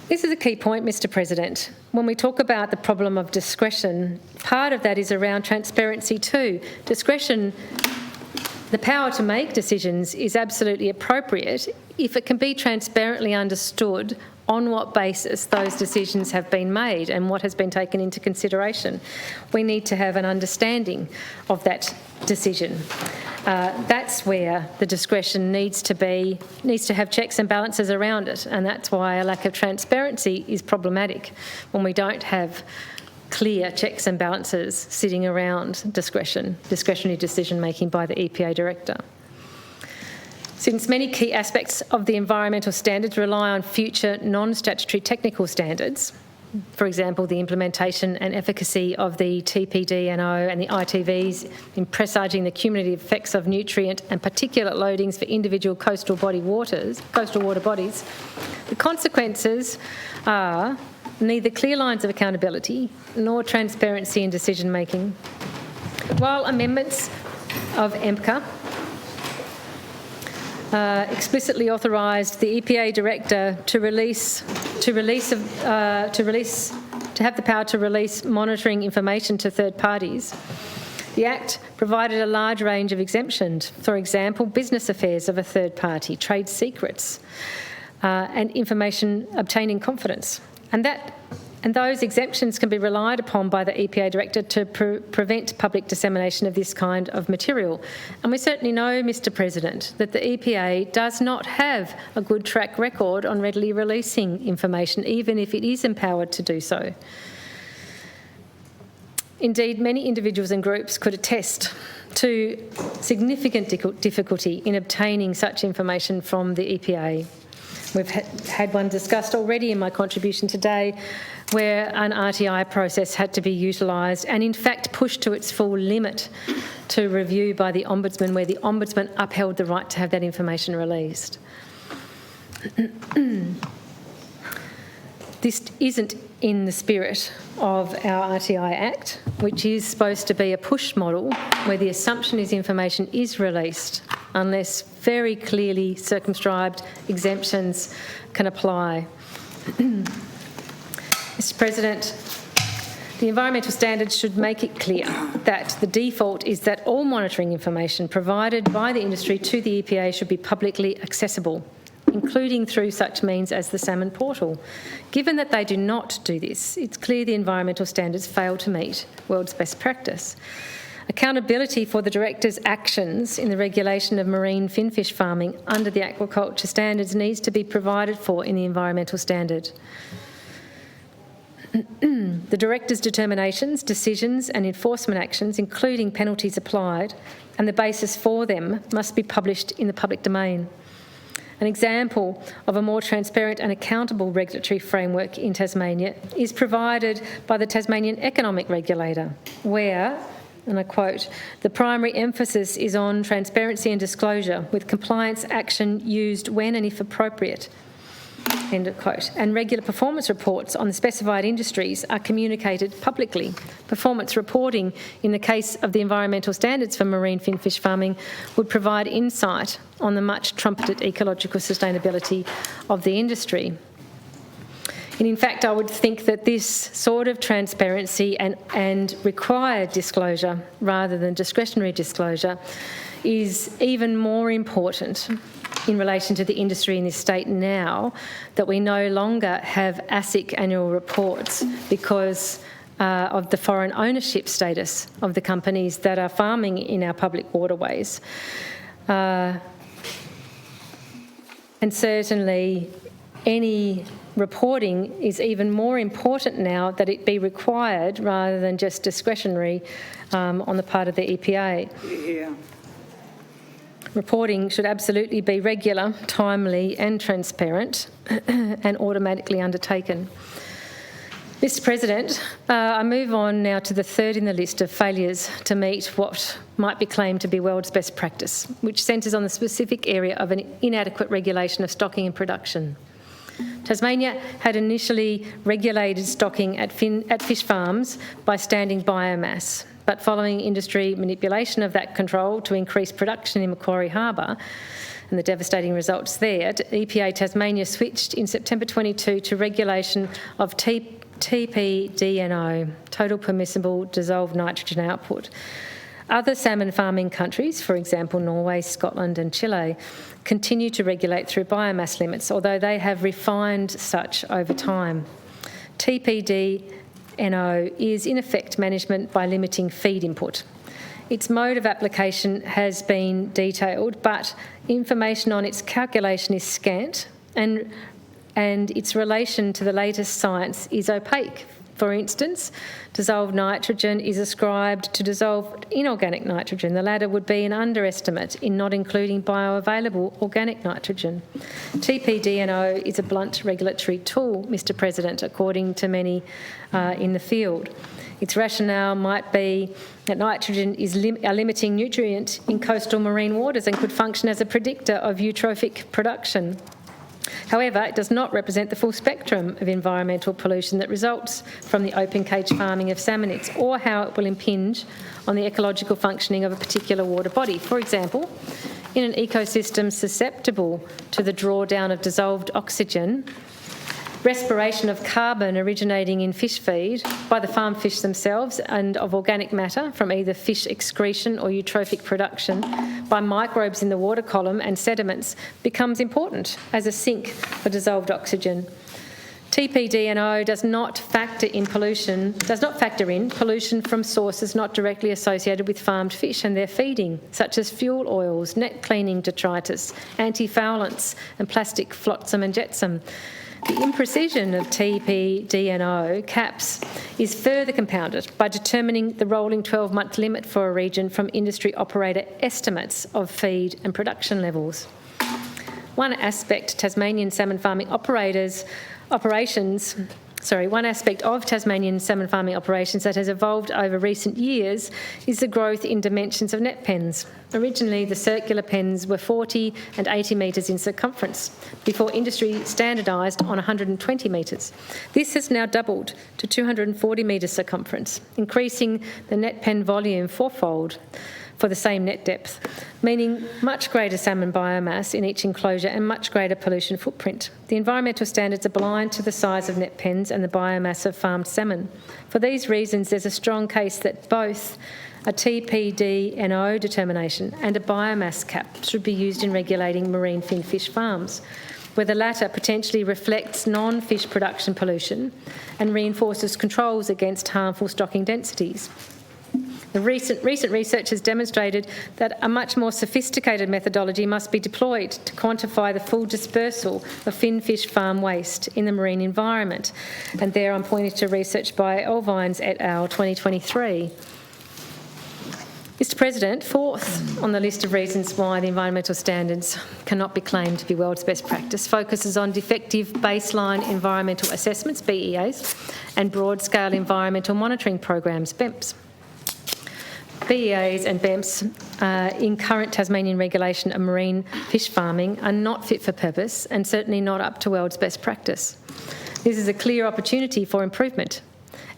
This is a key point, Mr President. When we talk about the problem of discretion, part of that is around transparency too. Discretion, the power to make decisions, is absolutely appropriate if it can be transparently understood on what basis those decisions have been made and what has been taken into consideration. We need to have an understanding of that decision. That's where the discretion needs to have checks and balances around it, and that's why a lack of transparency is problematic when we don't have clear checks and balances sitting around discretionary decision making by the EPA Director. Since many key aspects of the environmental standards rely on future non-statutory technical standards, for example, the implementation and efficacy of the TPD&O and the ITVs in presaging the cumulative effects of nutrient and particulate loadings for individual coastal water bodies, the consequences are neither clear lines of accountability nor transparency in decision making. While amendments of EMCA explicitly authorised the EPA Director to have the power to release monitoring information to third parties, the Act provided a large range of exemptions. For example, business affairs of a third party, trade secrets, and information obtained in confidence, and those exemptions can be relied upon by the EPA Director to prevent public dissemination of this kind of material. And we certainly know, Mr President, that the EPA does not have a good track record on readily releasing information, even if it is empowered to do so. Indeed, many individuals and groups could attest to significant difficulty in obtaining such information from the EPA. We've had one discussed already in my contribution today, where an RTI process had to be utilised and in fact pushed to its full limit to review by the Ombudsman, where the Ombudsman upheld the right to have that information released. This isn't in the spirit of our RTI Act, which is supposed to be a push model where the assumption is information is released unless very clearly circumscribed exemptions can apply. Mr President, The environmental standards should make it clear that the default is that all monitoring information provided by the industry to the EPA should be publicly accessible, including through such means as the Salmon Portal. Given that they do not do this, it's clear the environmental standards fail to meet world's best practice. Accountability for the director's actions in the regulation of marine finfish farming under the aquaculture standards needs to be provided for in the environmental standard. The director's determinations, decisions and enforcement actions, including penalties applied, and the basis for them must be published in the public domain. An example of a more transparent and accountable regulatory framework in Tasmania is provided by the Tasmanian Economic Regulator, where, and I quote, "The primary emphasis is on transparency and disclosure, with compliance action used when and if appropriate." End of quote. And regular performance reports on the specified industries are communicated publicly. Performance reporting, in the case of the environmental standards for marine finfish farming, would provide insight on the much trumpeted ecological sustainability of the industry. And in fact, I would think that this sort of transparency and required disclosure, rather than discretionary disclosure, is even more important in relation to the industry in this state now that we no longer have ASIC annual reports because of the foreign ownership status of the companies that are farming in our public waterways. And certainly any reporting is even more important now that it be required rather than just discretionary on the part of the EPA. Yeah. Reporting should absolutely be regular, timely and transparent and automatically undertaken. Mr President, I move on now to the third in the list of failures to meet what might be claimed to be world's best practice, which centres on the specific area of an inadequate regulation of stocking and production. Tasmania had initially regulated stocking at fish farms by standing biomass, but following industry manipulation of that control to increase production in Macquarie Harbour and the devastating results there, EPA Tasmania switched in September 22 to regulation of TPDNO, total permissible dissolved nitrogen output. Other salmon farming countries, for example Norway, Scotland and Chile, continue to regulate through biomass limits, although they have refined such over time. TPDNO is in effect management by limiting feed input. Its mode of application has been detailed, but information on its calculation is scant and its relation to the latest science is opaque. For instance, dissolved nitrogen is ascribed to dissolved inorganic nitrogen. The latter would be an underestimate in not including bioavailable organic nitrogen. TPDNO is a blunt regulatory tool, Mr President, according to many in the field. Its rationale might be that nitrogen is a limiting nutrient in coastal marine waters and could function as a predictor of eutrophic production. However, it does not represent the full spectrum of environmental pollution that results from the open cage farming of salmonids, or how it will impinge on the ecological functioning of a particular water body. For example, in an ecosystem susceptible to the drawdown of dissolved oxygen, respiration of carbon originating in fish feed by the farm fish themselves and of organic matter from either fish excretion or eutrophic production by microbes in the water column and sediments becomes important as a sink for dissolved oxygen. TPDNO does not factor in pollution from sources not directly associated with farmed fish and their feeding, such as fuel oils, net cleaning detritus, antifoulants and plastic flotsam and jetsam. The imprecision of TPDNO caps is further compounded by determining the rolling 12-month limit for a region from industry operator estimates of feed and production levels. One aspect of Tasmanian salmon farming operations that has evolved over recent years is the growth in dimensions of net pens. Originally, the circular pens were 40 and 80 metres in circumference before industry standardised on 120 metres. This has now doubled to 240 metres circumference, increasing the net pen volume fourfold. for the same net depth, meaning much greater salmon biomass in each enclosure and much greater pollution footprint. The environmental standards are blind to the size of net pens and the biomass of farmed salmon. For these reasons, there's a strong case that both a TPD-NO determination and a biomass cap should be used in regulating marine finfish farms, where the latter potentially reflects non-fish production pollution and reinforces controls against harmful stocking densities. The recent research has demonstrated that a much more sophisticated methodology must be deployed to quantify the full dispersal of finfish farm waste in the marine environment. And there I'm pointing to research by Elvines et al. 2023. Mr President, fourth on the list of reasons why the environmental standards cannot be claimed to be world's best practice focuses on defective baseline environmental assessments, BEAs, and broad-scale environmental monitoring programs, BEMPs. BEAs and BEMPs in current Tasmanian regulation of marine fish farming are not fit for purpose and certainly not up to world's best practice. This is a clear opportunity for improvement,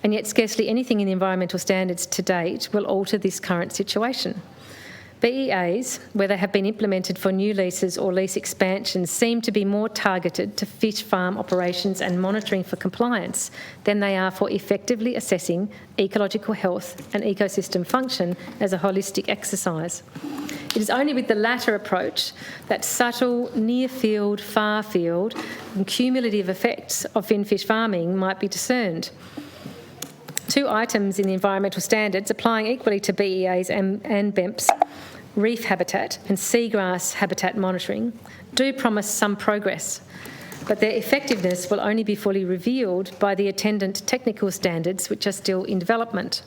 and yet scarcely anything in the environmental standards to date will alter this current situation. BEAs, where they have been implemented for new leases or lease expansions, seem to be more targeted to fish farm operations and monitoring for compliance than they are for effectively assessing ecological health and ecosystem function as a holistic exercise. It is only with the latter approach that subtle, near-field, far-field and cumulative effects of finfish farming might be discerned. Two items in the environmental standards applying equally to BEAs and BEMPs, reef habitat and seagrass habitat monitoring, do promise some progress, but their effectiveness will only be fully revealed by the attendant technical standards, which are still in development.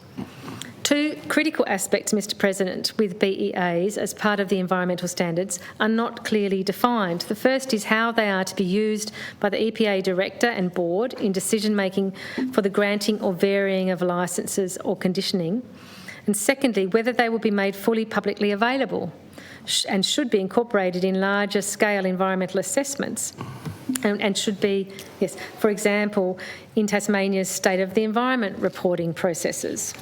Two critical aspects, Mr President, with BEAs as part of the environmental standards are not clearly defined. The first is how they are to be used by the EPA Director and Board in decision-making for the granting or varying of licences or conditioning. And secondly, whether they will be made fully publicly available and should be incorporated in larger scale environmental assessments and should be, yes, for example, in Tasmania's State of the Environment reporting processes.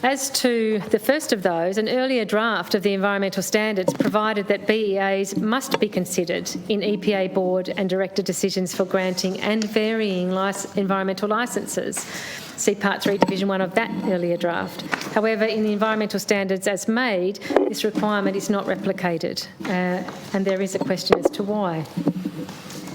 As to the first of those, an earlier draft of the environmental standards provided that BEAs must be considered in EPA board and director decisions for granting and varying environmental licences. See Part 3, Division 1 of that earlier draft. However, in the environmental standards as made, this requirement is not replicated, and there is a question as to why.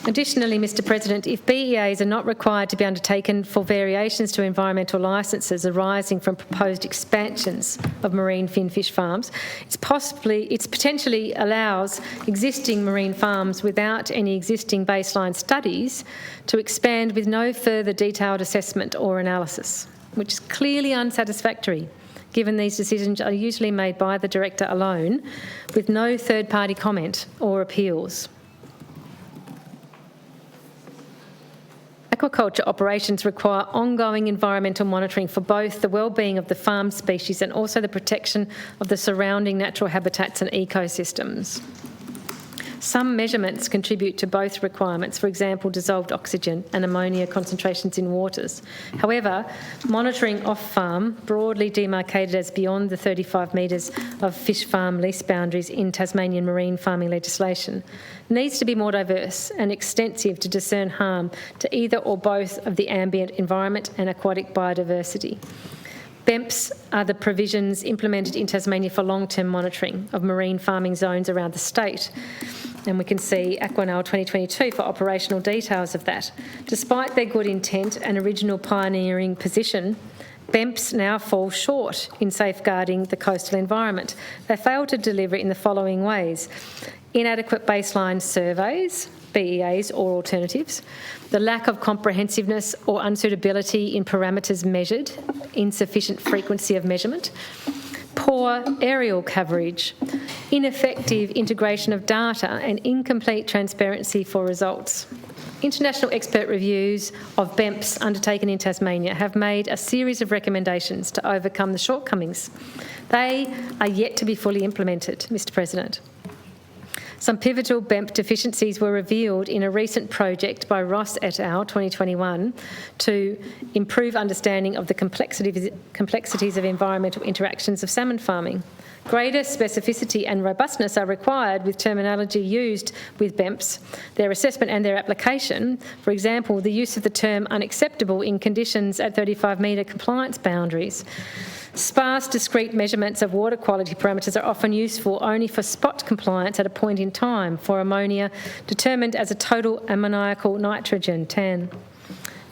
Additionally, Mr President, if BEAs are not required to be undertaken for variations to environmental licences arising from proposed expansions of marine finfish farms, it potentially allows existing marine farms without any existing baseline studies to expand with no further detailed assessment or analysis, which is clearly unsatisfactory, given these decisions are usually made by the Director alone with no third-party comment or appeals. Aquaculture operations require ongoing environmental monitoring for both the well-being of the farmed species and also the protection of the surrounding natural habitats and ecosystems. Some measurements contribute to both requirements, for example, dissolved oxygen and ammonia concentrations in waters. However, monitoring off-farm, broadly demarcated as beyond the 35 metres of fish farm lease boundaries in Tasmanian marine farming legislation, needs to be more diverse and extensive to discern harm to either or both of the ambient environment and aquatic biodiversity. BEMPs are the provisions implemented in Tasmania for long-term monitoring of marine farming zones around the state. And we can see Aquanal 2022 for operational details of that. Despite their good intent and original pioneering position, BEMPs now fall short in safeguarding the coastal environment. They fail to deliver in the following ways: inadequate baseline surveys, BEAs or alternatives, the lack of comprehensiveness or unsuitability in parameters measured, insufficient frequency of measurement, poor aerial coverage, ineffective integration of data and incomplete transparency for results. International expert reviews of BEMPs undertaken in Tasmania have made a series of recommendations to overcome the shortcomings. They are yet to be fully implemented, Mr President. Some pivotal BEMP deficiencies were revealed in a recent project by Ross et al. 2021 to improve understanding of the complexities of environmental interactions of salmon farming. Greater specificity and robustness are required with terminology used with BEMPS, their assessment and their application. For example, the use of the term unacceptable in conditions at 35-metre compliance boundaries. Sparse, discrete measurements of water quality parameters are often useful only for spot compliance at a point in time for ammonia determined as a total ammoniacal nitrogen, TAN.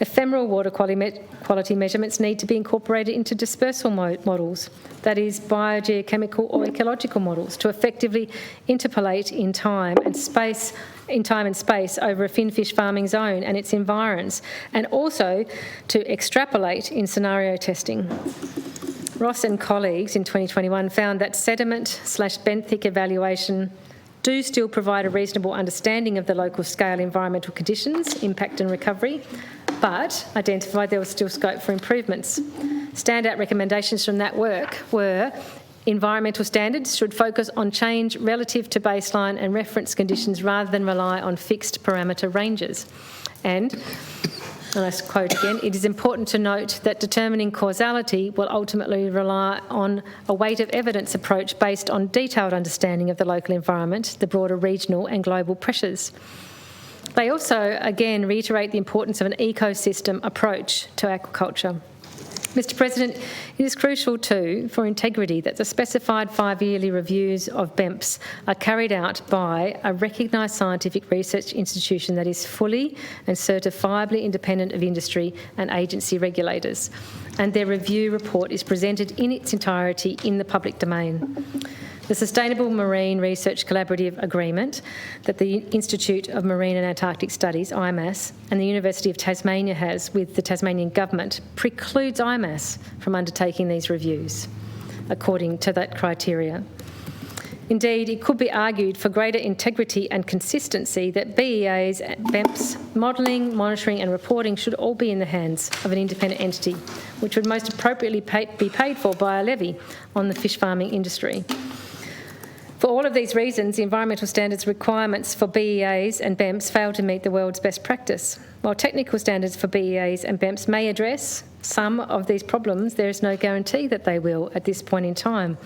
Ephemeral water quality measurements need to be incorporated into dispersal models, that is, biogeochemical or ecological models, to effectively interpolate in time and space over a finfish farming zone and its environs, and also to extrapolate in scenario testing. Ross and colleagues in 2021 found that sediment/benthic evaluation do still provide a reasonable understanding of the local scale environmental conditions, impact and recovery, but identified there was still scope for improvements. Standout recommendations from that work were environmental standards should focus on change relative to baseline and reference conditions rather than rely on fixed parameter ranges. And I quote again, it is important to note that determining causality will ultimately rely on a weight of evidence approach based on detailed understanding of the local environment, the broader regional and global pressures. They also, again, reiterate the importance of an ecosystem approach to aquaculture. Mr President, it is crucial too for integrity that the specified 5-yearly reviews of BEMPS are carried out by a recognised scientific research institution that is fully and certifiably independent of industry and agency regulators, and their review report is presented in its entirety in the public domain. The Sustainable Marine Research Collaborative Agreement that the Institute of Marine and Antarctic Studies, IMAS, and the University of Tasmania has with the Tasmanian Government precludes IMAS from undertaking these reviews, according to that criteria. Indeed, it could be argued for greater integrity and consistency that BEA's, BEMPS, modelling, monitoring and reporting should all be in the hands of an independent entity, which would most appropriately be paid for by a levy on the fish farming industry. For all of these reasons, the environmental standards requirements for BEAs and BEMPs fail to meet the world's best practice. While technical standards for BEAs and BEMPs may address some of these problems, there is no guarantee that they will at this point in time.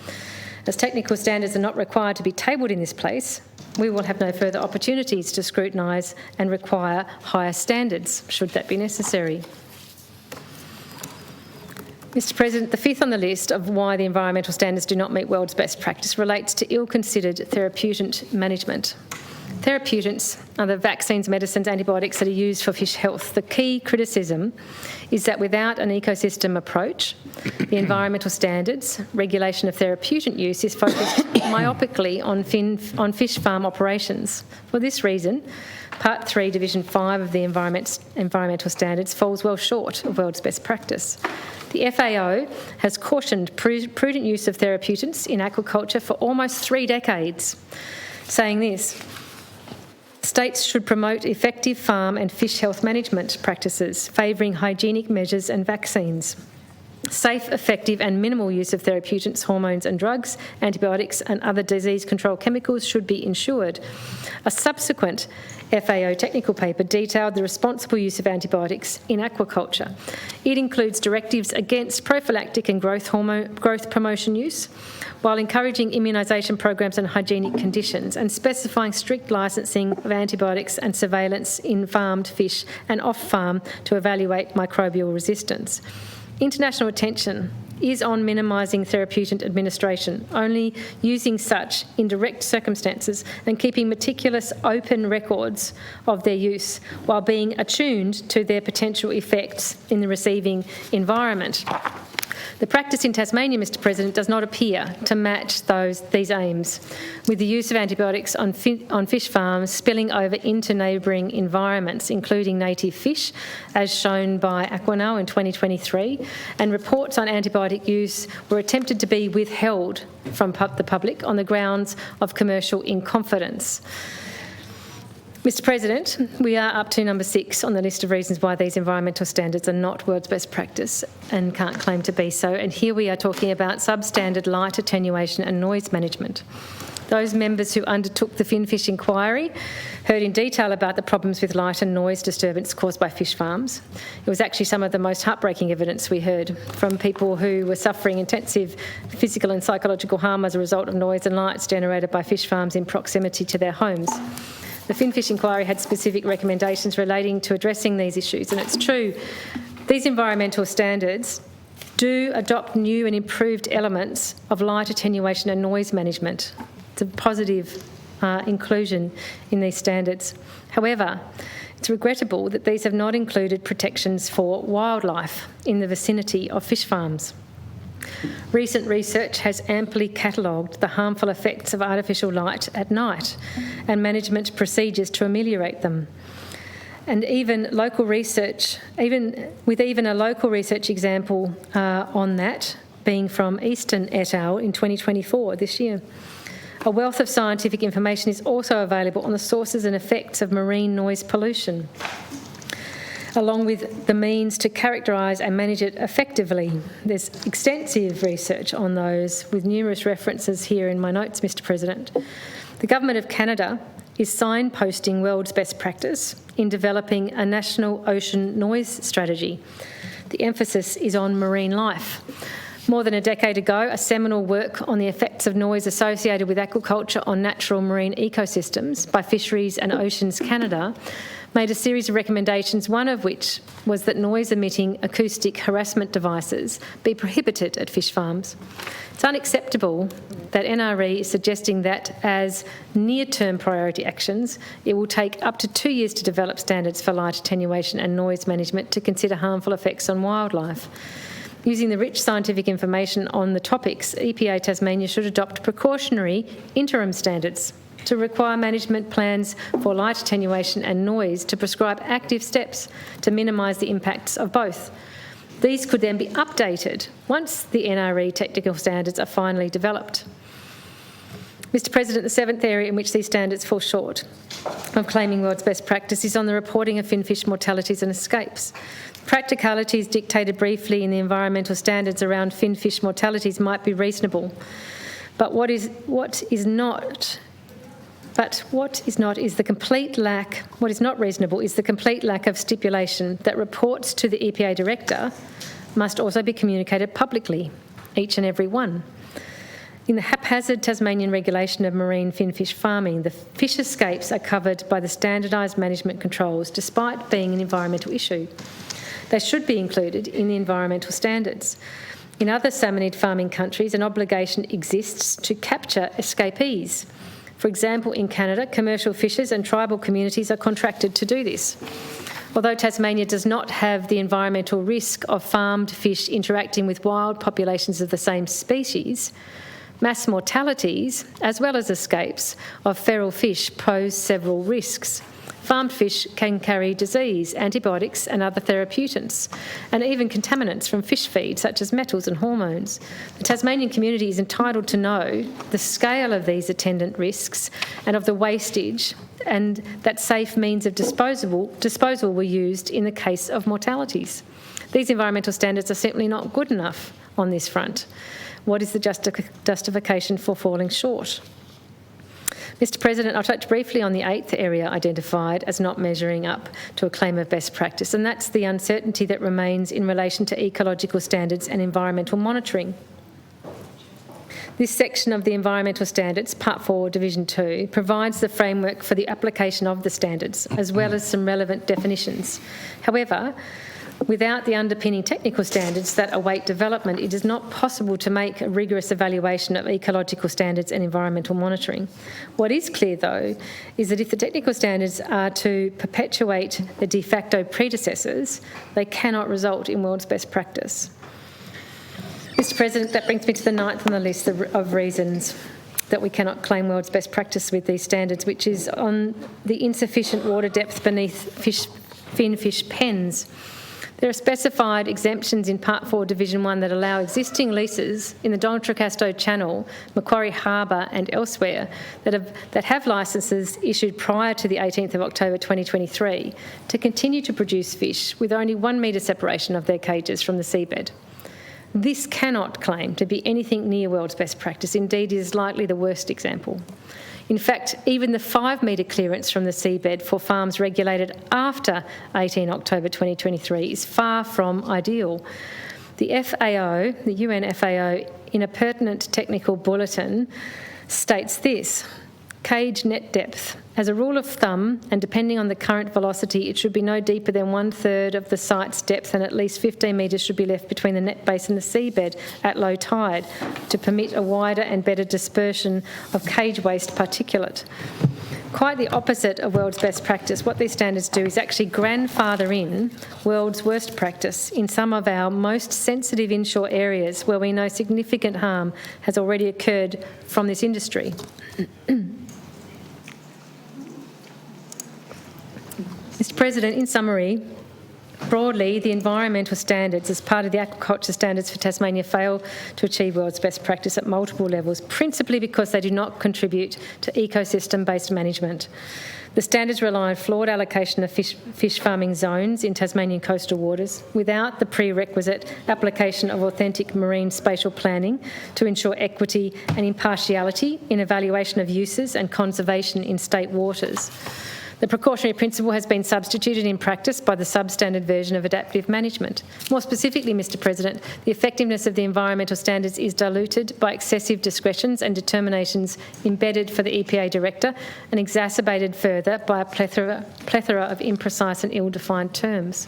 As technical standards are not required to be tabled in this place, we will have no further opportunities to scrutinise and require higher standards, should that be necessary. Mr President, the fifth on the list of why the environmental standards do not meet world's best practice relates to ill-considered therapeutic management. Therapeutics are the vaccines, medicines, antibiotics that are used for fish health. The key criticism is that without an ecosystem approach, the environmental standards, regulation of therapeutic use is focused myopically on fish farm operations. For this reason, Part 3, Division 5 of the environmental standards falls well short of world's best practice. The FAO has cautioned prudent use of therapeutics in aquaculture for almost 3 decades, saying this: states should promote effective farm and fish health management practices, favouring hygienic measures and vaccines. Safe, effective and minimal use of therapeutics, hormones and drugs, antibiotics and other disease control chemicals should be ensured. A subsequent FAO technical paper detailed the responsible use of antibiotics in aquaculture. It includes directives against prophylactic and growth promotion use, while encouraging immunisation programs and hygienic conditions, and specifying strict licensing of antibiotics and surveillance in farmed fish and off-farm to evaluate microbial resistance. International attention is on minimising therapeutic administration, only using such in direct circumstances and keeping meticulous open records of their use while being attuned to their potential effects in the receiving environment. The practice in Tasmania, Mr President, does not appear to match these aims, with the use of antibiotics on fish farms spilling over into neighbouring environments, including native fish, as shown by Aquanel in 2023, and reports on antibiotic use were attempted to be withheld from the public on the grounds of commercial inconfidence. Mr President, we are up to number 6 on the list of reasons why these environmental standards are not world's best practice and can't claim to be so. And here we are talking about substandard light attenuation and noise management. Those members who undertook the FinFish inquiry heard in detail about the problems with light and noise disturbance caused by fish farms. It was actually some of the most heartbreaking evidence we heard from people who were suffering intensive physical and psychological harm as a result of noise and lights generated by fish farms in proximity to their homes. The FinFish inquiry had specific recommendations relating to addressing these issues, and it's true, these environmental standards do adopt new and improved elements of light attenuation and noise management. It's a positive inclusion in these standards. However, it's regrettable that these have not included protections for wildlife in the vicinity of fish farms. Recent research has amply catalogued the harmful effects of artificial light at night and management procedures to ameliorate them. And even local research, even a local research example on that being from Easton et al. In 2024, this year. A wealth of scientific information is also available on the sources and effects of marine noise pollution, along with the means to characterise and manage it effectively. There's extensive research on those with numerous references here in my notes, Mr President. The Government of Canada is signposting world's best practice in developing a national ocean noise strategy. The emphasis is on marine life. More than a decade ago, a seminal work on the effects of noise associated with aquaculture on natural marine ecosystems by Fisheries and Oceans Canada made a series of recommendations, one of which was that noise-emitting acoustic harassment devices be prohibited at fish farms. It's unacceptable that NRE is suggesting that as near-term priority actions, it will take up to 2 years to develop standards for light attenuation and noise management to consider harmful effects on wildlife. Using the rich scientific information on the topics, EPA Tasmania should adopt precautionary interim standards to require management plans for light attenuation and noise to prescribe active steps to minimise the impacts of both. These could then be updated once the NRE technical standards are finally developed. Mr President, the 7th area in which these standards fall short of claiming world's best practice is on the reporting of finfish mortalities and escapes. Practicalities dictated briefly in the environmental standards around finfish mortalities might be reasonable, but what is not reasonable is the complete lack of stipulation that reports to the EPA Director must also be communicated publicly, each and every one. In the haphazard Tasmanian regulation of marine finfish farming, the fish escapes are covered by the standardised management controls despite being an environmental issue. They should be included in the environmental standards. In other salmonid farming countries, an obligation exists to capture escapees. For example, in Canada, commercial fishers and tribal communities are contracted to do this. Although Tasmania does not have the environmental risk of farmed fish interacting with wild populations of the same species, mass mortalities, as well as escapes of feral fish, pose several risks. Farmed fish can carry disease, antibiotics and other therapeutics, and even contaminants from fish feed, such as metals and hormones. The Tasmanian community is entitled to know the scale of these attendant risks and of the wastage, and that safe means of disposal were used in the case of mortalities. These environmental standards are simply not good enough on this front. What is the justification for falling short? Mr President, I'll touch briefly on the 8th area identified as not measuring up to a claim of best practice, and that's the uncertainty that remains in relation to ecological standards and environmental monitoring. This section of the Environmental Standards, Part 4, Division 2, provides the framework for the application of the standards, as well as some relevant definitions. However, without the underpinning technical standards that await development, it is not possible to make a rigorous evaluation of ecological standards and environmental monitoring. What is clear, though, is that if the technical standards are to perpetuate the de facto predecessors, they cannot result in world's best practice. Mr President, that brings me to the 9th on the list of reasons that we cannot claim world's best practice with these standards, which is on the insufficient water depth beneath finfish pens. There are specified exemptions in Part 4, Division 1 that allow existing leases in the Doncaster Channel, Macquarie Harbour and elsewhere that have licences issued prior to the 18th of October 2023 to continue to produce fish with only 1 metre separation of their cages from the seabed. This cannot claim to be anything near world's best practice. Indeed, it is likely the worst example. In fact, even the 5 metre clearance from the seabed for farms regulated after 18 October 2023 is far from ideal. The FAO, the UN FAO, in a pertinent technical bulletin, states this: cage net depth. As a rule of thumb, and depending on the current velocity, it should be no deeper than 1/3 of the site's depth, and at least 15 metres should be left between the net base and the seabed at low tide to permit a wider and better dispersion of cage waste particulate. Quite the opposite of world's best practice. What these standards do is actually grandfather in world's worst practice in some of our most sensitive inshore areas where we know significant harm has already occurred from this industry. Mr. President, in summary, broadly, the environmental standards as part of the aquaculture standards for Tasmania fail to achieve world's best practice at multiple levels, principally because they do not contribute to ecosystem-based management. The standards rely on flawed allocation of fish farming zones in Tasmanian coastal waters without the prerequisite application of authentic marine spatial planning to ensure equity and impartiality in evaluation of uses and conservation in state waters. The precautionary principle has been substituted in practice by the substandard version of adaptive management. More specifically, Mr. President, the effectiveness of the environmental standards is diluted by excessive discretions and determinations embedded for the EPA director and exacerbated further by a plethora of imprecise and ill-defined terms.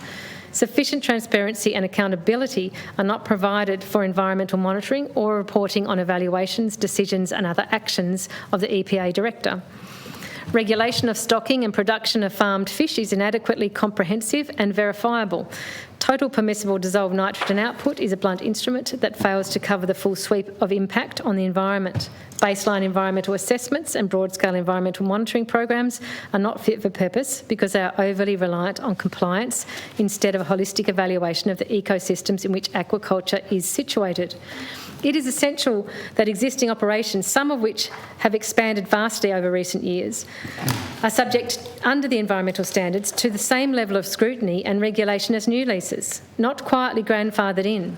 Sufficient transparency and accountability are not provided for environmental monitoring or reporting on evaluations, decisions and other actions of the EPA director. Regulation of stocking and production of farmed fish is inadequately comprehensive and verifiable. Total permissible dissolved nitrogen output is a blunt instrument that fails to cover the full sweep of impact on the environment. Baseline environmental assessments and broad-scale environmental monitoring programs are not fit for purpose because they are overly reliant on compliance instead of a holistic evaluation of the ecosystems in which aquaculture is situated. It is essential that existing operations, some of which have expanded vastly over recent years, are subject under the environmental standards to the same level of scrutiny and regulation as new leases, not quietly grandfathered in.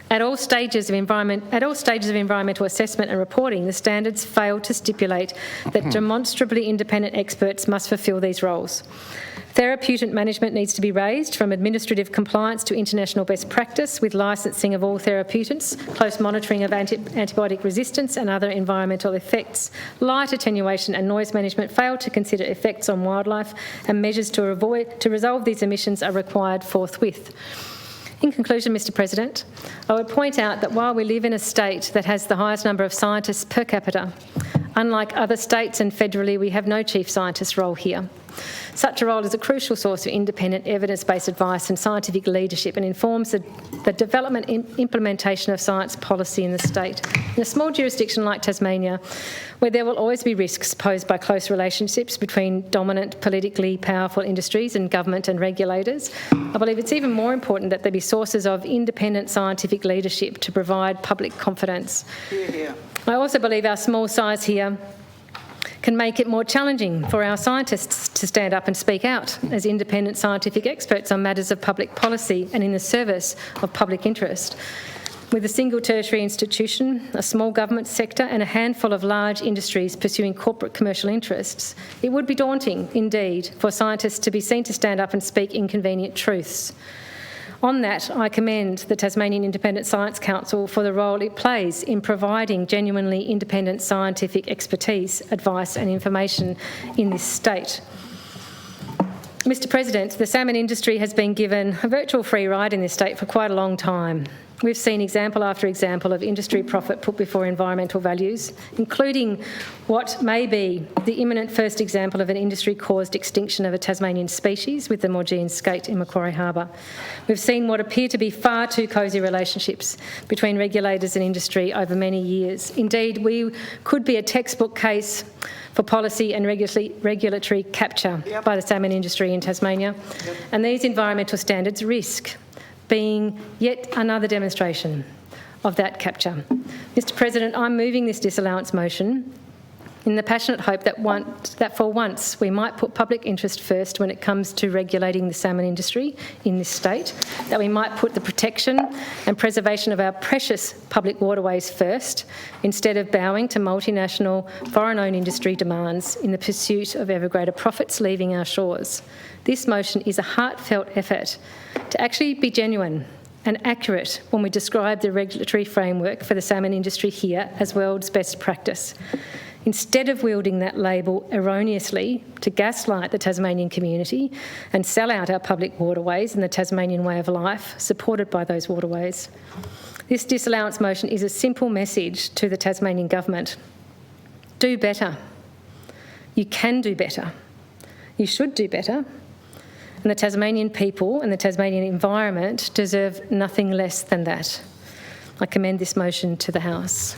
At all stages of environmental assessment and reporting, the standards fail to stipulate that demonstrably independent experts must fulfil these roles. Therapeutic management needs to be raised from administrative compliance to international best practice with licensing of all therapeutics, close monitoring of antibiotic resistance and other environmental effects. Light attenuation and noise management fail to consider effects on wildlife, and measures to resolve these emissions are required forthwith. In conclusion, Mr. President, I would point out that while we live in a state that has the highest number of scientists per capita, unlike other states and federally, we have no chief scientist role here. Such a role is a crucial source of independent evidence-based advice and scientific leadership, and informs the development and implementation of science policy in the state. In a small jurisdiction like Tasmania, where there will always be risks posed by close relationships between dominant politically powerful industries and government and regulators, I believe it's even more important that there be sources of independent scientific leadership to provide public confidence. I also believe our small size here can make it more challenging for our scientists to stand up and speak out as independent scientific experts on matters of public policy and in the service of public interest. With a single tertiary institution, a small government sector and a handful of large industries pursuing corporate commercial interests, it would be daunting, indeed, for scientists to be seen to stand up and speak inconvenient truths. On that, I commend the Tasmanian Independent Science Council for the role it plays in providing genuinely independent scientific expertise, advice and information in this state. Mr. President, the salmon industry has been given a virtual free ride in this state for quite a long time. We've seen example after example of industry profit put before environmental values, including what may be the imminent first example of an industry-caused extinction of a Tasmanian species with the Maugean skate in Macquarie Harbour. We've seen what appear to be far too cosy relationships between regulators and industry over many years. Indeed, we could be a textbook case for policy and regulatory capture by the salmon industry in Tasmania. And these environmental standards risk being yet another demonstration of that capture. Mr President, I'm moving this disallowance motion in the passionate hope that for once we might put public interest first when it comes to regulating the salmon industry in this state, that we might put the protection and preservation of our precious public waterways first, instead of bowing to multinational foreign-owned industry demands in the pursuit of ever greater profits leaving our shores. This motion is a heartfelt effort to actually be genuine and accurate when we describe the regulatory framework for the salmon industry here as world's best practice, instead of wielding that label erroneously to gaslight the Tasmanian community and sell out our public waterways and the Tasmanian way of life supported by those waterways. This disallowance motion is a simple message to the Tasmanian government. Do better. You can do better. You should do better. And the Tasmanian people and the Tasmanian environment deserve nothing less than that. I commend this motion to the House.